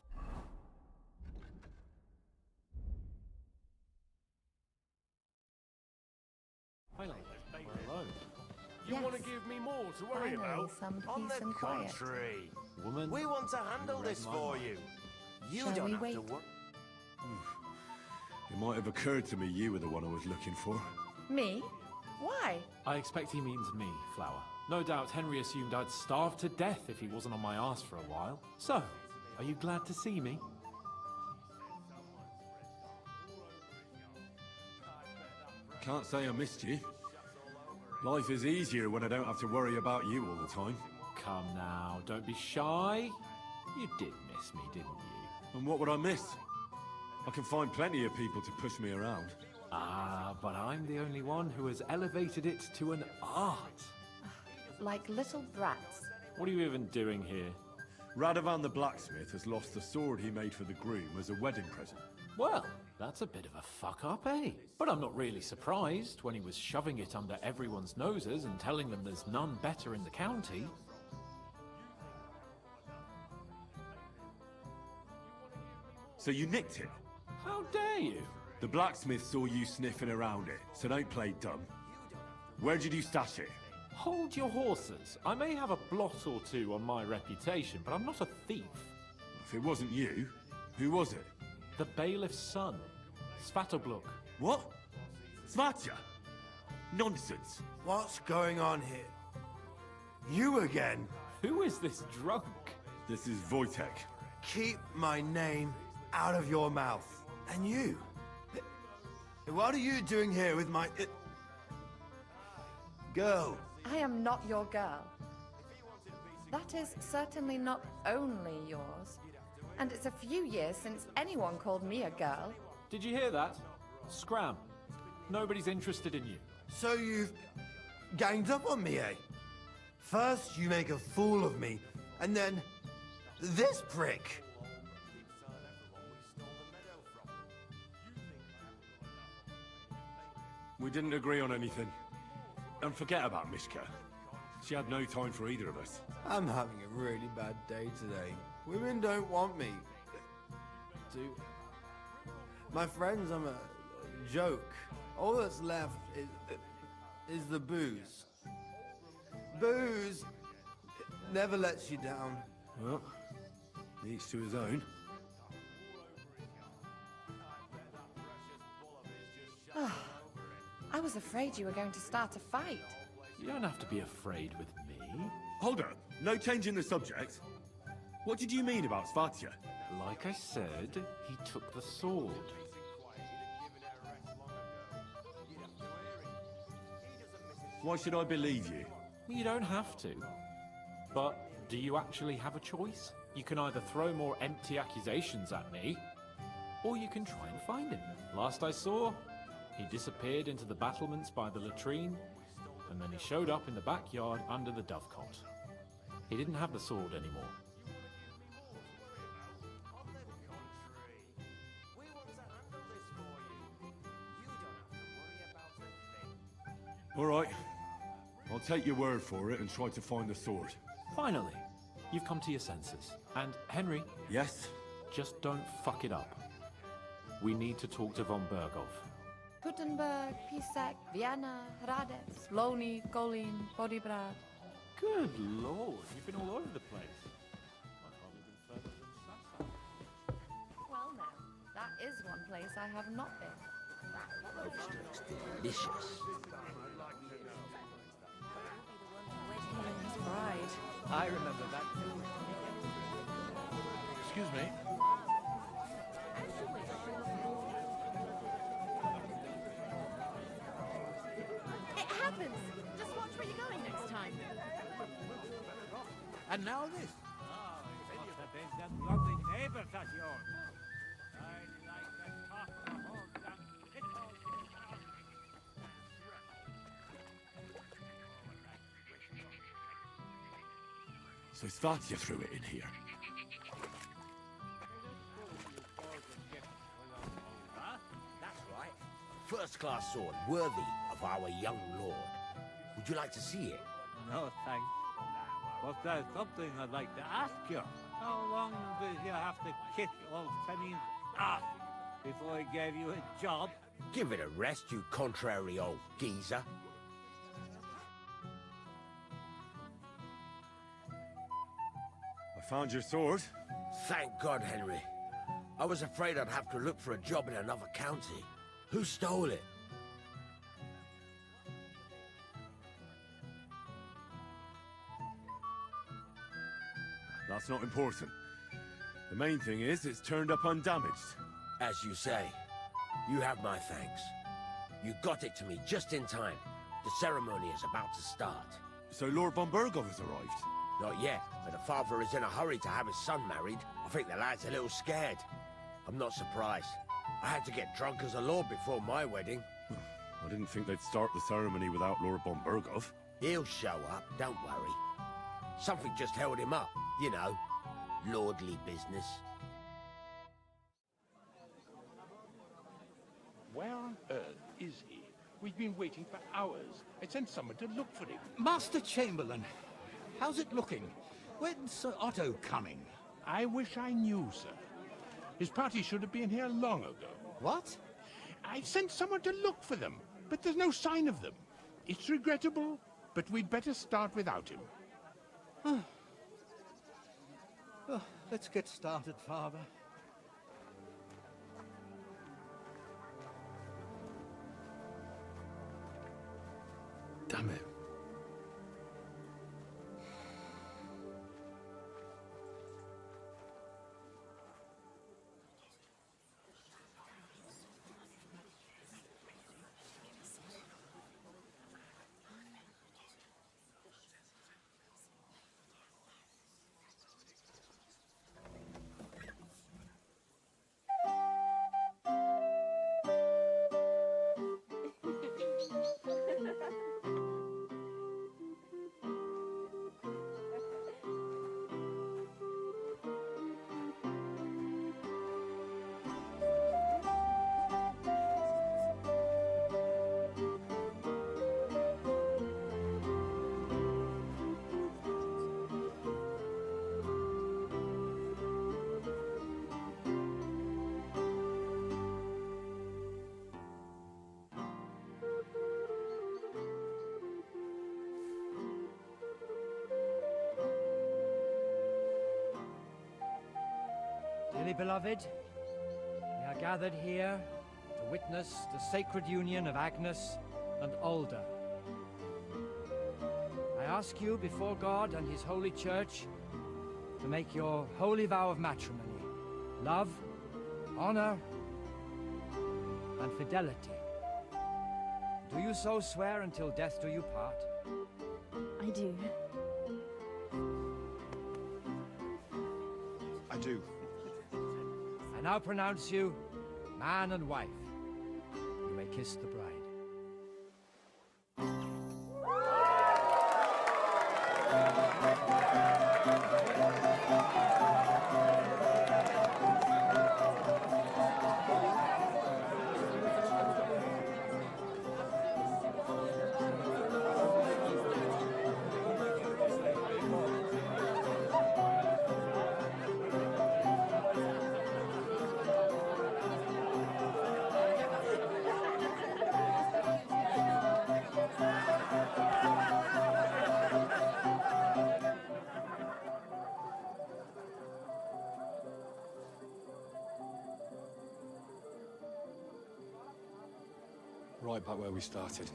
Speaker 6: Hello. You
Speaker 4: Yes.
Speaker 6: want to give me more to worry
Speaker 4: Finally,
Speaker 6: about?
Speaker 4: some
Speaker 16: On
Speaker 4: peace
Speaker 16: the
Speaker 4: and quiet.
Speaker 16: contrary,
Speaker 6: Woman,
Speaker 16: we want to handle this for you. You
Speaker 4: Shall
Speaker 16: don't
Speaker 4: we
Speaker 16: have
Speaker 4: wait?
Speaker 16: to worry.
Speaker 3: It might have occurred to me you were the one I was looking for.
Speaker 4: Me? Why?
Speaker 17: I expect he means me, Flower. No doubt Henry assumed I'd starve to death if he wasn't on my arse for a while. So, are you glad to see me?
Speaker 3: Can't say I missed you. Life is easier when I don't have to worry about you all the time.
Speaker 17: Come now, don't be shy. You did miss me, didn't you?
Speaker 3: And what would I miss? I can find plenty of people to push me around.
Speaker 17: Ah, but I'm the only one who has elevated it to an art.
Speaker 4: Like little brats.
Speaker 17: What are you even doing here?
Speaker 3: Radovan the blacksmith has lost the sword he made for the groom as a wedding present.
Speaker 17: Well, that's a bit of a fuck-up, eh? But I'm not really surprised when he was shoving it under everyone's noses and telling them there's none better in the county.
Speaker 3: So you nicked it?
Speaker 17: How dare you?
Speaker 3: The blacksmith saw you sniffing around it, so don't play dumb. Where did you stash it?
Speaker 17: Hold your horses. I may have a blot or two on my reputation, but I'm not a thief.
Speaker 3: If it wasn't you, who was it?
Speaker 17: The bailiff's son, Svatobluk.
Speaker 3: What? Svatja? Nonsense.
Speaker 11: What's going on here? You again?
Speaker 17: Who is this drunk?
Speaker 3: This is Wojtek.
Speaker 11: Keep my name out of your mouth. And you? What are you doing here with my... girl?
Speaker 4: I am not your girl. That is certainly not only yours. And it's a few years since anyone called me a girl.
Speaker 17: Did you hear that? Scram. Nobody's interested in you.
Speaker 11: So you've ganged up on me, eh? First you make a fool of me, and then this prick.
Speaker 3: We didn't agree on anything. And forget about Mishka. She had no time for either of us.
Speaker 11: I'm having a really bad day today. Women don't want me. My friends, I'm a joke. All that's left is the booze. Booze never lets you down.
Speaker 3: Well, each to his own.
Speaker 4: I was afraid you were going to start a fight.
Speaker 17: You don't have to be afraid with me.
Speaker 3: Hold up. No changing the subject. What did you mean about Svatya?
Speaker 17: Like I said, he took the sword.
Speaker 3: Why should I believe you?
Speaker 17: You don't have to. But do you actually have a choice? You can either throw more empty accusations at me, or you can try and find him. Last I saw, he disappeared into the battlements by the latrine, and then he showed up in the backyard under the dovecot. He didn't have the sword anymore.
Speaker 3: All right. I'll take your word for it and try to find the sword.
Speaker 17: Finally, you've come to your senses. And Henry...
Speaker 3: Yes?
Speaker 17: Just don't fuck it up. We need to talk to von Bergov.
Speaker 4: Gutenberg, Pisek, Vienna, Hradec, Loni, Kolín, Poděbrad.
Speaker 17: Good lord, you've been all over the place. I've hardly been further than Sasa.
Speaker 4: Well now, that is one place I have not been.
Speaker 15: Roast looks delicious.
Speaker 8: Bride.
Speaker 13: I remember that.
Speaker 14: Excuse me.
Speaker 18: It happens. Just watch where you're going next time.
Speaker 7: And now this.
Speaker 13: Them lovely neighbours of yours. I like the top of the whole damn little...
Speaker 3: So Svatya threw it in here.
Speaker 15: Huh? That's right. First-class sword, worthy of our young lord. Would you like to see it?
Speaker 13: No, thanks. But there's something I'd like to ask you. How long did you have to kiss old Fenian's ass before he gave you a job?
Speaker 15: Give it a rest, you contrary old geezer.
Speaker 3: I found your sword.
Speaker 15: Thank God, Henry. I was afraid I'd have to look for a job in another county. Who stole it?
Speaker 3: That's not important. The main thing is it's turned up undamaged.
Speaker 15: As you say, you have my thanks. You got it to me just in time. The ceremony is about to start.
Speaker 3: So Lord von Bergov has arrived?
Speaker 15: Not yet, but the father is in a hurry to have his son married. I think the lad's a little scared. I'm not surprised. I had to get drunk as a lord before my wedding.
Speaker 3: I didn't think they'd start the ceremony without Lord von Bergov.
Speaker 15: He'll show up, don't worry. Something just held him up, you know. Lordly business.
Speaker 19: Where on earth is he? We've been waiting for hours. I sent someone to look for him.
Speaker 7: Master Chamberlain, how's it looking? When's Sir Otto coming?
Speaker 19: I wish I knew, sir. His party should have been here long ago.
Speaker 7: What?
Speaker 19: I sent someone to look for them, but there's no sign of them. It's regrettable, but we'd better start without him.
Speaker 7: Oh, let's get started, Father.
Speaker 3: Damn it.
Speaker 20: Dearly beloved, we are gathered here to witness the sacred union of Agnes and Alda. I ask you before God and his holy church to make your holy vow of matrimony, love, honor, and fidelity. Do you so swear until death do you part?
Speaker 18: I do.
Speaker 12: I do.
Speaker 20: I now pronounce you man and wife. You may kiss the bride.
Speaker 12: Right back where we started.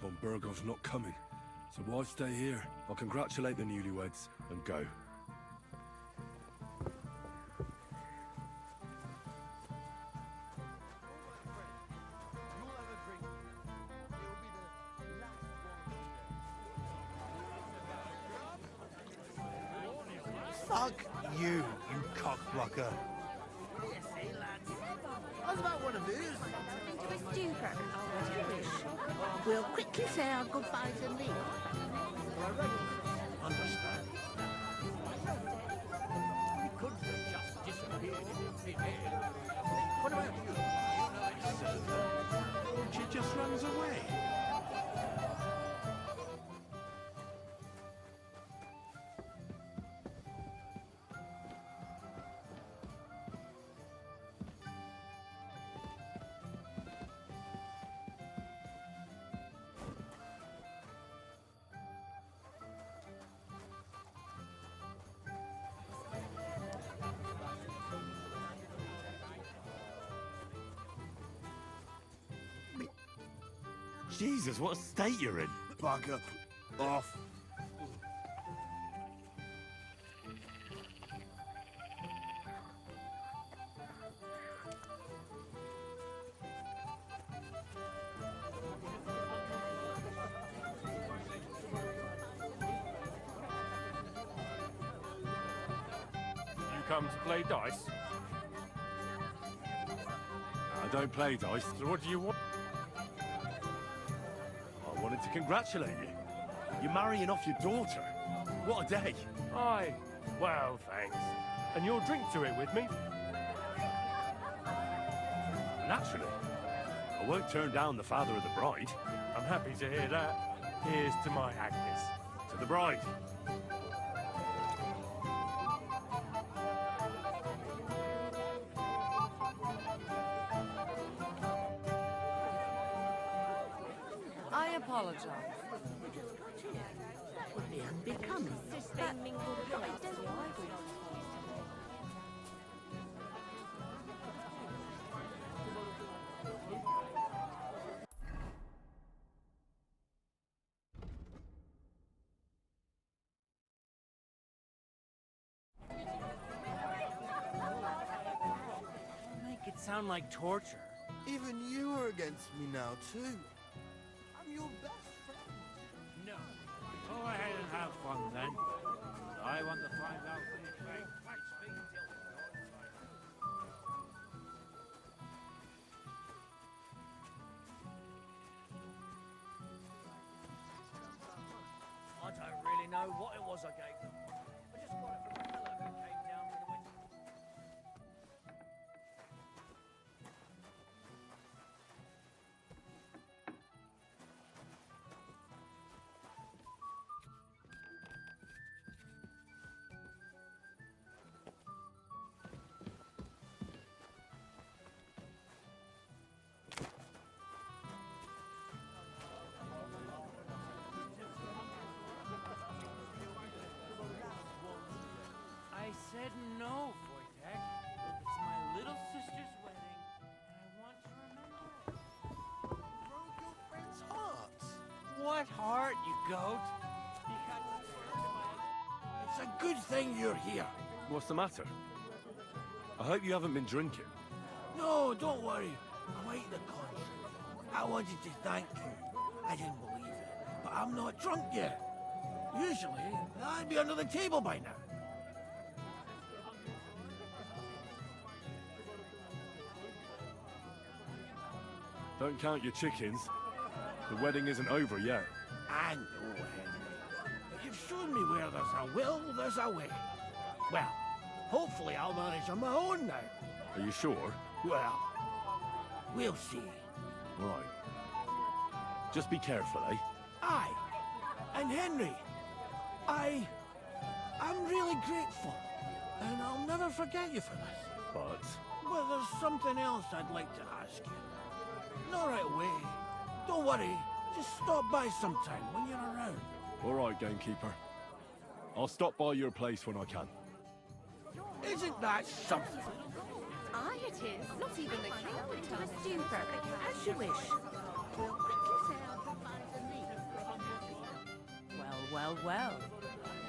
Speaker 3: Von Burgov's not coming, so why stay here? I'll congratulate the newlyweds and go.
Speaker 9: Fuck you, you cockblocker. How's about one of these?
Speaker 2: Into a stew first, as you wish. We'll quickly say our goodbyes and leave.
Speaker 7: Understand. We could have just disappeared in thin air. What about you?
Speaker 19: She just runs away.
Speaker 3: Jesus, what a state you're in.
Speaker 9: Bugger off.
Speaker 6: You come to play dice?
Speaker 3: I don't play dice.
Speaker 6: So what do you want?
Speaker 3: I wanted to congratulate you. You're marrying off your daughter. What a day.
Speaker 6: Aye. Well, thanks. And you'll drink to it with me?
Speaker 3: Naturally. I won't turn down the father of the bride.
Speaker 6: I'm happy to hear that. Here's to my Agnes.
Speaker 3: To the bride.
Speaker 4: I apologize.
Speaker 2: That would be unbecoming.
Speaker 10: Make it sound like torture.
Speaker 9: Even you are against me now, too. I'm your best friend.
Speaker 10: No. Go ahead and have fun then. I want to find out which way fights me
Speaker 13: I don't really know what it was I gave them. I just got it from a fellow who came down with the wind. goat. It's a good thing you're here.
Speaker 3: What's the matter? I hope you haven't been drinking.
Speaker 13: No, don't worry. I'm out the conscience. I wanted to thank you. I didn't believe it, but I'm not drunk yet. Usually, I'd be under the table by now.
Speaker 3: Don't count your chickens. The wedding isn't over yet.
Speaker 13: I know, Henry. But you've shown me where there's a will, there's a way. Well, hopefully I'll manage on my own now.
Speaker 3: Are you sure?
Speaker 13: Well, we'll see.
Speaker 3: Right. Just be careful, eh?
Speaker 13: Aye. And Henry, I'm really grateful. And I'll never forget you for this.
Speaker 3: But...
Speaker 13: Well, there's something else I'd like to ask you. Not right away. Don't worry. Just stop by sometime when you're around.
Speaker 3: All right, gamekeeper. I'll stop by your place when I can.
Speaker 13: Isn't that something?
Speaker 18: Aye, it is. Not even the king would tell us to.
Speaker 2: As you wish. We'll quickly sail to find the meat.
Speaker 21: Well.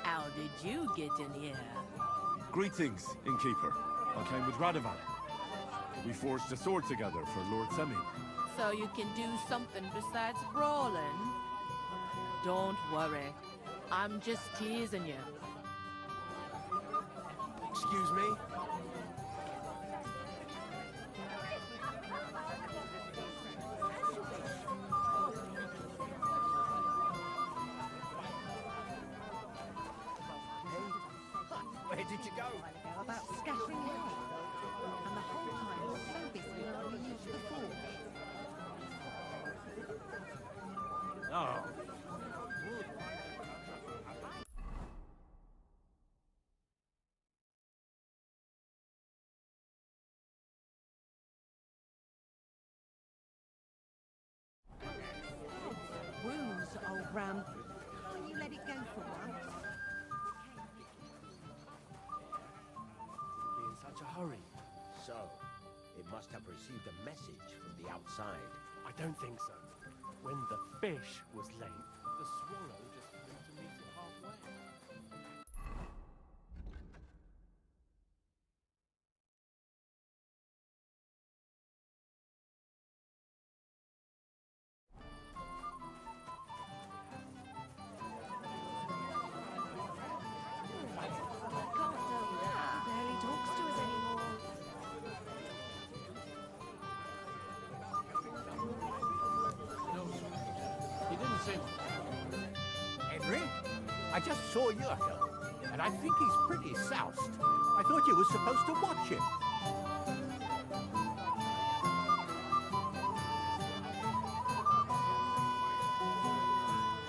Speaker 21: How did you get in here?
Speaker 3: Greetings, innkeeper. I came with Radovan. We forged a sword together for Lord Semyon.
Speaker 21: So you can do something besides brawling? Don't worry. I'm just teasing you.
Speaker 15: Excuse me?
Speaker 9: Where did you go?
Speaker 18: About scattering out. And the whole time so busy learning to use the forge.
Speaker 13: Oh.
Speaker 18: Wounds, old Ram. Can't you let it go for once?
Speaker 6: Be in such a hurry.
Speaker 15: So, it must have received a message from the outside.
Speaker 6: I don't think so. When the fish was late, the swallow just flew to meet it halfway.
Speaker 4: Barely talks to us anymore.
Speaker 14: He didn't say...
Speaker 7: Henry, I just saw Yurko, and I think he's pretty soused. I thought you were supposed to watch him.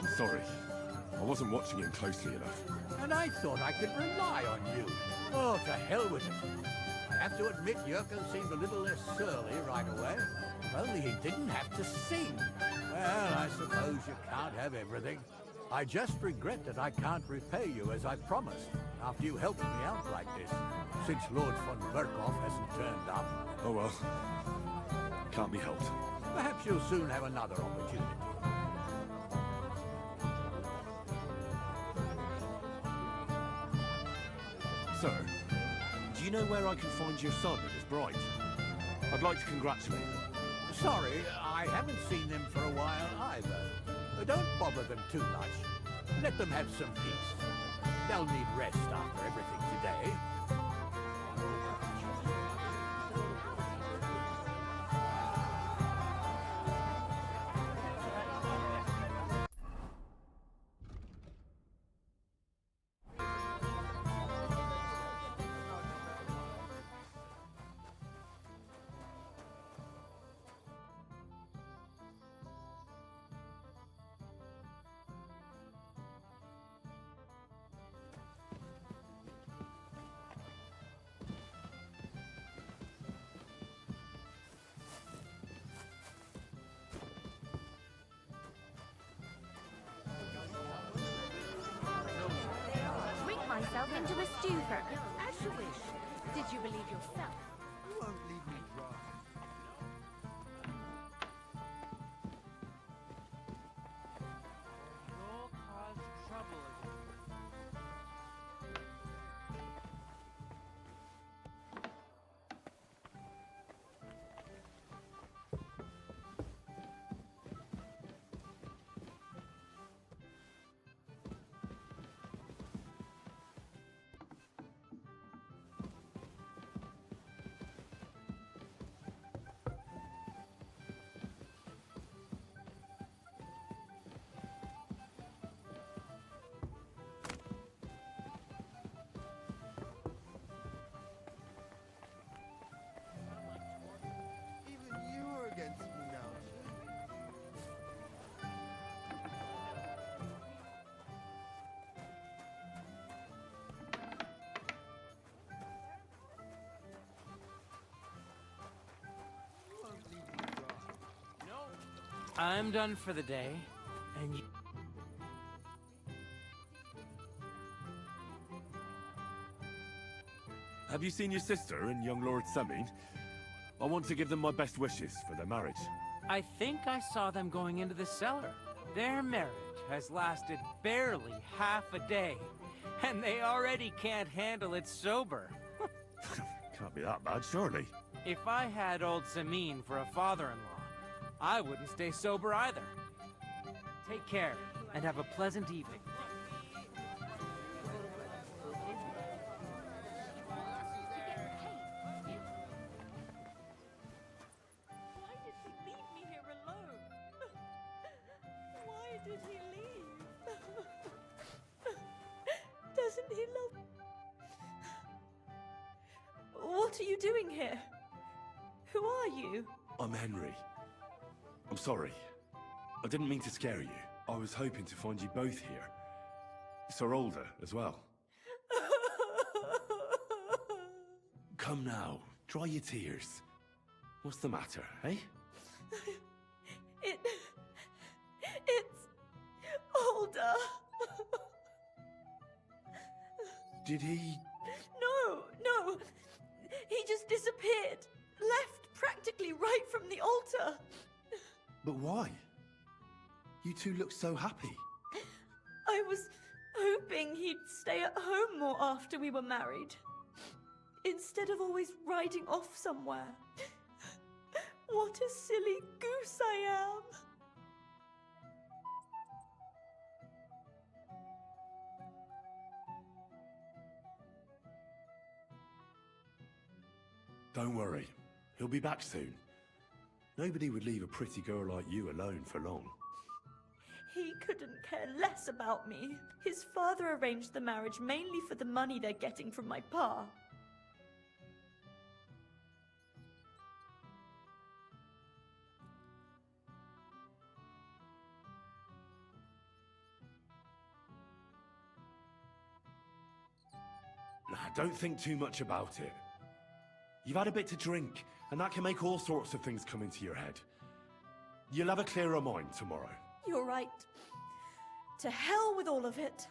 Speaker 3: I'm sorry. I wasn't watching him closely enough.
Speaker 7: And I thought I could rely on you. Oh, to hell with it. I have to admit, Yurko seemed a little less surly right away. If only he didn't have to sing. Well, I suppose you can't have everything. I just regret that I can't repay you as I promised, after you helped me out like this, since Lord von Berkhoff hasn't turned up.
Speaker 3: Oh well. Can't be helped.
Speaker 7: Perhaps you'll soon have another opportunity.
Speaker 3: Sir, do you know where I can find your son and his bride? I'd like to congratulate them.
Speaker 7: Sorry, I haven't seen them for a while either. Don't bother them too much. Let them have some peace. They'll need rest after everything today.
Speaker 5: Drink myself into a stupor.
Speaker 2: As you wish.
Speaker 18: Did you believe yourself?
Speaker 11: You won't leave me dry.
Speaker 10: Your I'm done for the day, and you...
Speaker 3: Have you seen your sister and young Lord Semin? I want to give them my best wishes for their marriage.
Speaker 10: I think I saw them going into the cellar. Their marriage has lasted barely half a day, and they already can't handle it sober.
Speaker 3: Can't be that bad, surely.
Speaker 10: If I had old Samin for a father-in-law, I wouldn't stay sober either. Take care, and have a pleasant evening.
Speaker 5: Why did he leave me here alone? Why did he leave? Doesn't he love me? What are you doing here? Who are you?
Speaker 3: I'm Henry. I'm sorry. I didn't mean to scare you. I was hoping to find you both here. Sir Older as well. Come now, dry your tears. What's the matter, eh?
Speaker 5: It's Older.
Speaker 3: Did he...
Speaker 5: No. He just disappeared. Left practically right from the altar.
Speaker 3: But why? You two look so happy.
Speaker 5: I was hoping he'd stay at home more after we were married. Instead of always riding off somewhere. What a silly goose I am.
Speaker 3: Don't worry. He'll be back soon. Nobody would leave a pretty girl like you alone for long.
Speaker 5: He couldn't care less about me. His father arranged the marriage mainly for the money they're getting from my pa.
Speaker 3: Don't think too much about it. You've had a bit to drink, and that can make all sorts of things come into your head. You'll have a clearer mind tomorrow.
Speaker 5: You're right. To hell with all of it.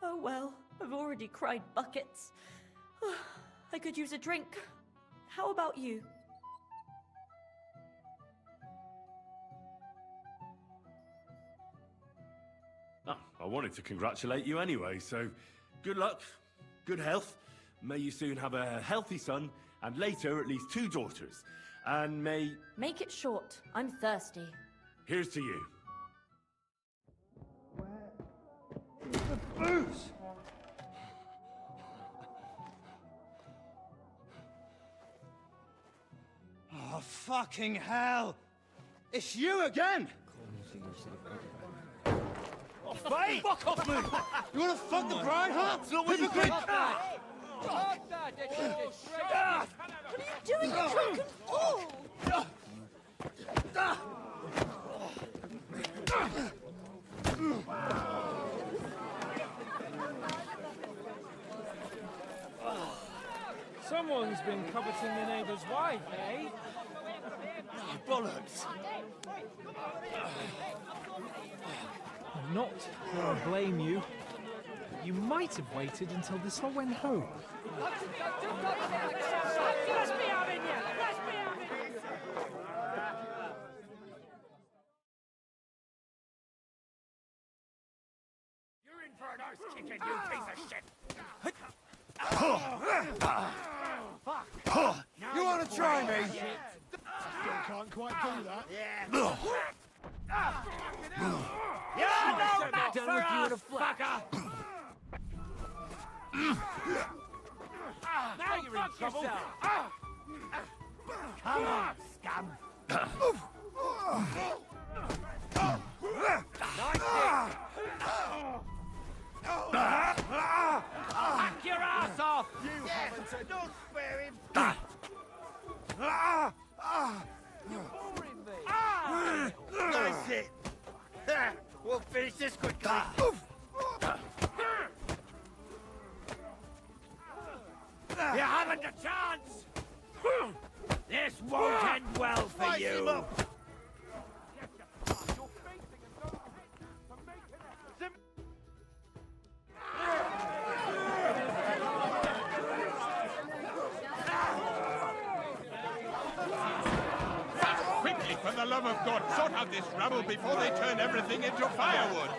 Speaker 5: Oh well, I've already cried buckets. I could use a drink. How about you?
Speaker 3: Oh, I wanted to congratulate you anyway, so good luck, good health. May you soon have a healthy son, and later at least 2 daughters. And may...
Speaker 5: Make it short. I'm thirsty.
Speaker 3: Here's to you.
Speaker 14: The booze! Oh, fucking hell! It's you again! Oh, fight! Fuck off, mate! You wanna fuck the bride, huh? Hypocrite!
Speaker 5: What are you doing, you drunken fool?
Speaker 20: Someone's been coveting the neighbour's wife, eh?
Speaker 14: Bollocks!
Speaker 20: I'm not going to blame you. You might have waited until this all went home.
Speaker 10: Let's be having you! Let's be having you!
Speaker 14: You're in for an arse kicking, you piece of shit! You want to try me?
Speaker 11: Still can't quite do that.
Speaker 10: You're no match for us, fucker! Now you're in trouble!
Speaker 14: Come on, scum!
Speaker 10: Hack your ass off!
Speaker 9: You haven't, don't spare him! Nice hit! We'll finish this quickly!
Speaker 14: You haven't a chance!
Speaker 13: This won't end well for
Speaker 9: Slice him
Speaker 13: you!
Speaker 9: up.
Speaker 19: Quickly, for the love of God, sort out this rubble before they turn everything into firewood.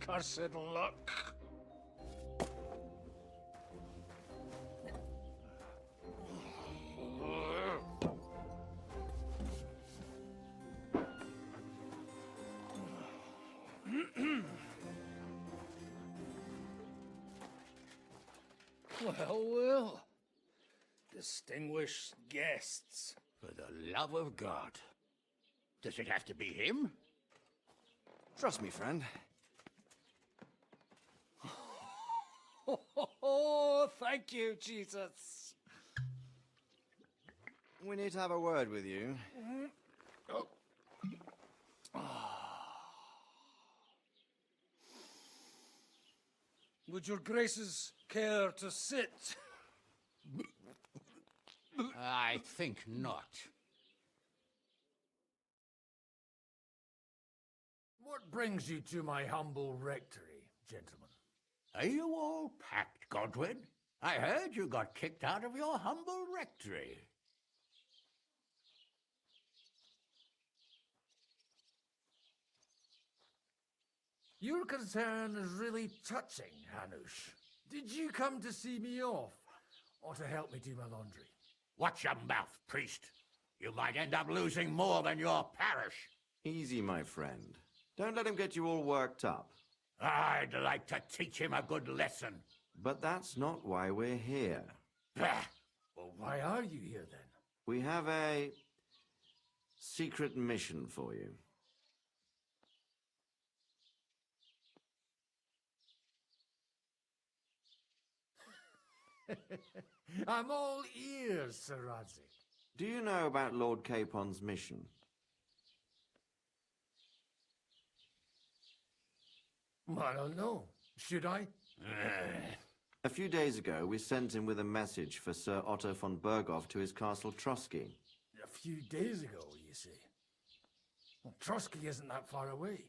Speaker 14: Cursed luck. Well. Distinguished guests.
Speaker 7: For the love of God. Does it have to be him?
Speaker 1: Trust me, friend.
Speaker 14: Oh, thank you, Jesus.
Speaker 1: We need to have a word with you.
Speaker 14: Oh. Would your graces care to sit?
Speaker 7: I think not.
Speaker 14: What brings you to my humble rectory, gentlemen?
Speaker 7: Are you all packed, Godwin? I heard you got kicked out of your humble rectory.
Speaker 14: Your concern is really touching, Hanush. Did you come to see me off, or to help me do my laundry?
Speaker 7: Watch your mouth, priest. You might end up losing more than your parish.
Speaker 1: Easy, my friend. Don't let him get you all worked up.
Speaker 7: I'd like to teach him a good lesson.
Speaker 1: But that's not why we're here.
Speaker 14: Well, why are you here, then?
Speaker 1: We have a secret mission for you.
Speaker 14: I'm all ears, Sir Radzik.
Speaker 1: Do you know about Lord Capon's mission?
Speaker 14: I don't know. Should I?
Speaker 1: A few days ago, we sent him with a message for Sir Otto von Berghoff to his castle Trotsky.
Speaker 14: A few days ago, you see. Well, Trotsky isn't that far away.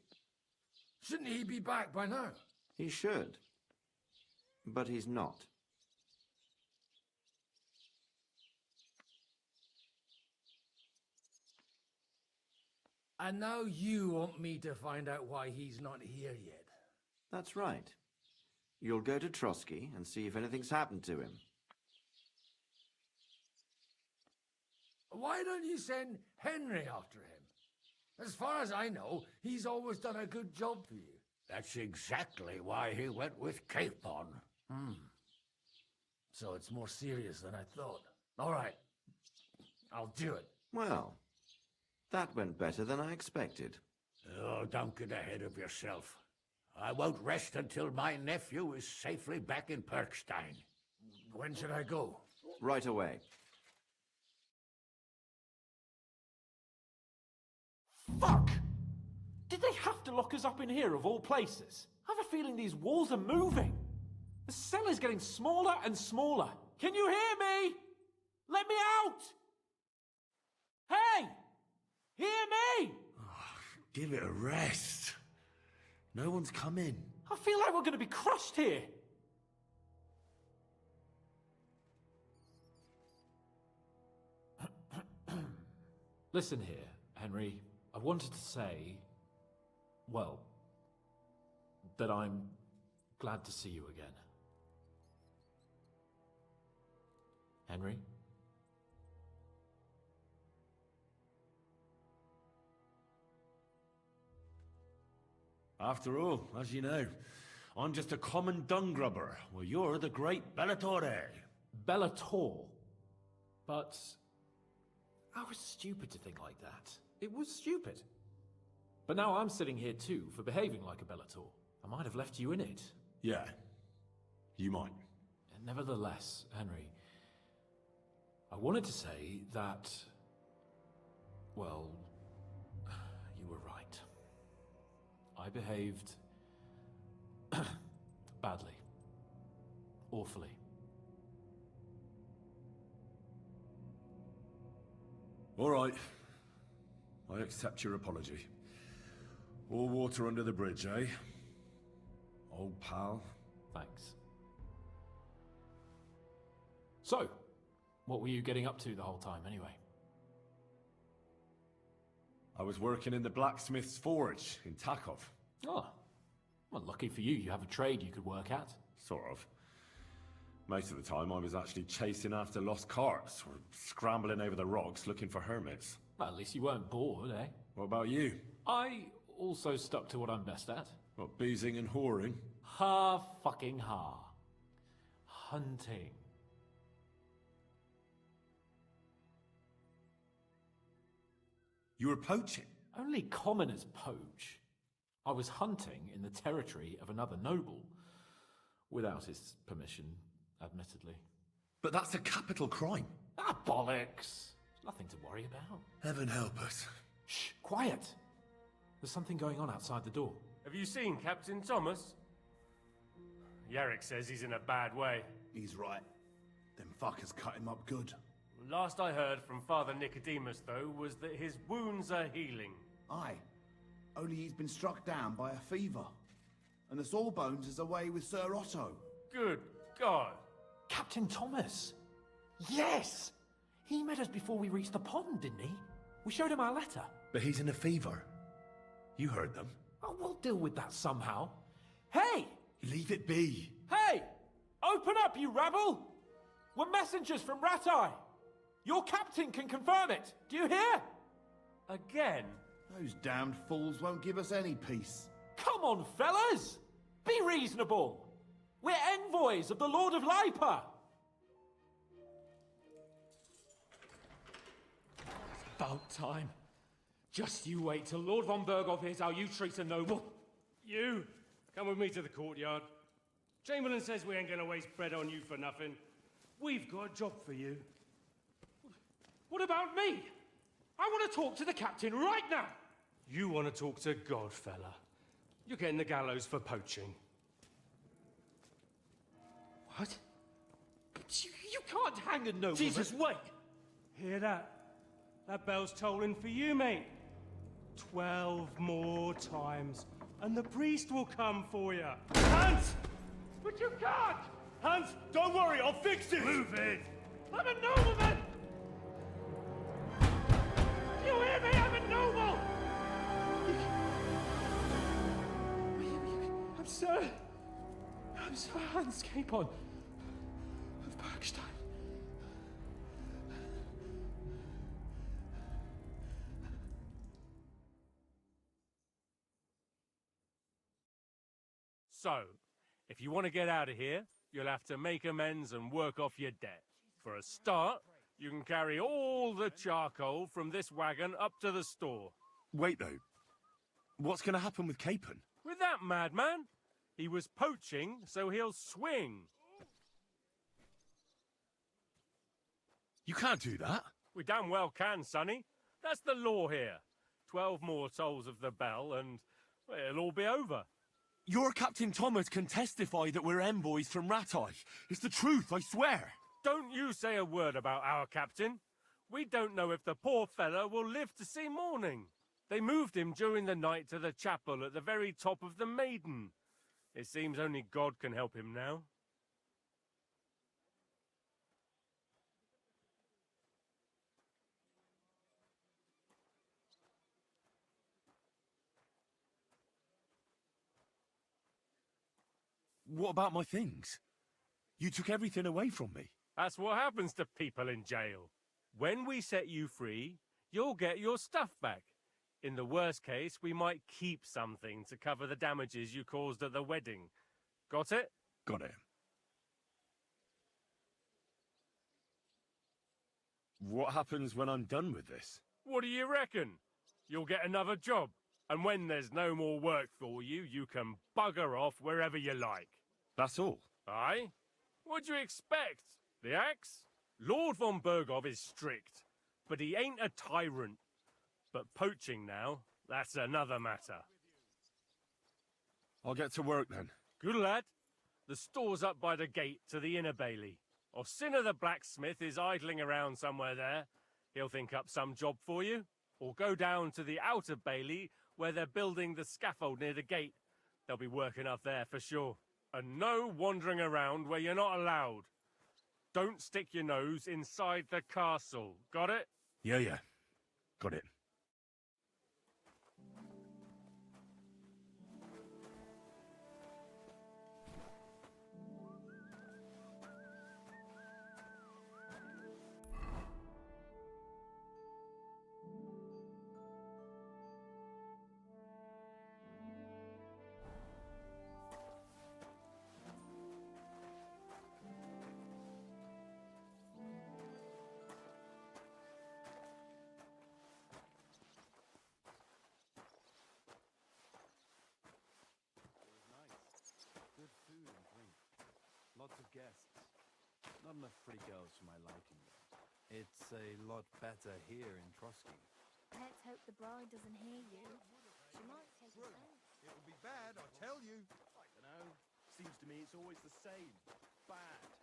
Speaker 14: Shouldn't he be back by now?
Speaker 1: He should. But he's not.
Speaker 14: And now you want me to find out why he's not here yet.
Speaker 1: That's right. You'll go to Trotsky and see if anything's happened to him.
Speaker 14: Why don't you send Henry after him? As far as I know, he's always done a good job for you.
Speaker 7: That's exactly why he went with Capon.
Speaker 14: So it's more serious than I thought. All right. I'll do it.
Speaker 1: Well, that went better than I expected.
Speaker 7: Oh, don't get ahead of yourself. I won't rest until my nephew is safely back in Perkstein.
Speaker 14: When should I go?
Speaker 1: Right away.
Speaker 17: Fuck! Did they have to lock us up in here of all places? I have a feeling these walls are moving. The cell is getting smaller and smaller. Can you hear me? Let me out! Hey! Hear me!
Speaker 9: Give it a rest. No one's come in.
Speaker 17: I feel like we're going to be crushed here. Listen here, Henry. I wanted to say, well, that I'm glad to see you again. Henry?
Speaker 3: After all, as you know, I'm just a common dung grubber, while you're the great Bellatore.
Speaker 17: Bellator? But I was stupid to think like that. It was stupid. But now I'm sitting here too for behaving like a Bellator. I might have left you in it.
Speaker 3: Yeah, you might.
Speaker 17: Nevertheless, Henry, I wanted to say that, well, you were right. I behaved badly. Awfully.
Speaker 3: All right. I accept your apology. All water under the bridge, eh? Old pal.
Speaker 17: Thanks. So, what were you getting up to the whole time, anyway?
Speaker 3: I was working in the blacksmith's forge in Takov.
Speaker 17: Oh. Well, lucky for you, you have a trade you could work at.
Speaker 3: Sort of. Most of the time I was actually chasing after lost carts, or scrambling over the rocks looking for hermits.
Speaker 17: Well, at least you weren't bored, eh?
Speaker 3: What about you?
Speaker 17: I also stuck to what I'm best at.
Speaker 3: What, boozing and whoring?
Speaker 17: Fucking hunting.
Speaker 3: You were poaching?
Speaker 17: Only commoners poach. I was hunting in the territory of another noble. Without his permission, admittedly.
Speaker 3: But that's a capital crime.
Speaker 17: Ah, bollocks! Nothing to worry about.
Speaker 3: Heaven help us.
Speaker 17: Shh, quiet! There's something going on outside the door.
Speaker 16: Have you seen Captain Thomas? Yarrick says he's in a bad way.
Speaker 22: He's right. Them fuckers cut him up good.
Speaker 16: Last I heard from Father Nicodemus, though, was that his wounds are healing.
Speaker 22: Aye. Only he's been struck down by a fever. And the Sawbones is away with Sir Otto.
Speaker 16: Good God.
Speaker 17: Captain Thomas! Yes! He met us before we reached the pond, didn't he? We showed him our letter.
Speaker 3: But he's in a fever. You heard them.
Speaker 17: Oh, we'll deal with that somehow. Hey!
Speaker 3: Leave it be.
Speaker 17: Hey! Open up, you rabble! We're messengers from Ratai. Your captain can confirm it. Do you hear?
Speaker 16: Again?
Speaker 22: Those damned fools won't give us any peace.
Speaker 17: Come on, fellas! Be reasonable. We're envoys of the Lord of Lipa.
Speaker 23: About time. Just you wait till Lord von Berghoff hears how you treat a noble.
Speaker 16: You, come with me to the courtyard. Chamberlain says we ain't gonna waste bread on you for nothing. We've got a job for you.
Speaker 23: What about me? I want to talk to the captain right now.
Speaker 16: You want to talk to God, fella. You're getting the gallows for poaching.
Speaker 23: What? But you can't hang a nobleman.
Speaker 16: Jesus, wait! Hear that? That bell's tolling for you, mate. 12 more times, and the priest will come for you. Hans!
Speaker 23: But you can't!
Speaker 16: Hans, don't worry, I'll fix it! Move it!
Speaker 23: I'm a nobleman! Do you hear me? I'm a noble! I'm Sir Hans Capon of Bergstein.
Speaker 16: So, if you want to get out of here, you'll have to make amends and work off your debt. For a start, you can carry all the charcoal from this wagon up to the store.
Speaker 3: Wait, though. What's going to happen with Capon?
Speaker 16: With that madman? He was poaching, so he'll swing.
Speaker 3: You can't do that.
Speaker 16: We damn well can, sonny. That's the law here. 12 more tolls of the bell and well, it'll all be over.
Speaker 3: Your Captain Thomas can testify that we're envoys from Ratai. It's the truth, I swear.
Speaker 16: Don't you say a word about our captain. We don't know if the poor fellow will live to see morning. They moved him during the night to the chapel at the very top of the Maiden. It seems only God can help him now.
Speaker 3: What about my things? You took everything away from me.
Speaker 16: That's what happens to people in jail. When we set you free, you'll get your stuff back. In the worst case, we might keep something to cover the damages you caused at the wedding. Got it?
Speaker 3: Got it. What happens when I'm done with this?
Speaker 16: What do you reckon? You'll get another job. And when there's no more work for you, you can bugger off wherever you like.
Speaker 3: That's all?
Speaker 16: Aye? What'd you expect? The axe? Lord von Bergov is strict, but he ain't a tyrant. But poaching now, that's another matter.
Speaker 3: I'll get to work then.
Speaker 16: Good lad. The store's up by the gate to the inner bailey. Orsina the blacksmith is idling around somewhere there. He'll think up some job for you. Or go down to the outer bailey where they're building the scaffold near the gate. They'll be working up there for sure. And no wandering around where you're not allowed. Don't stick your nose inside the castle. Got it?
Speaker 3: Yeah. Got it.
Speaker 8: Lots of guests. Not enough pretty girls for my liking, though. It's a lot better here in Trotsky.
Speaker 5: Let's hope the bride doesn't hear you. She might take offense.
Speaker 12: It'll be bad, I tell you.
Speaker 3: I don't know. Seems to me it's always the same. Bad.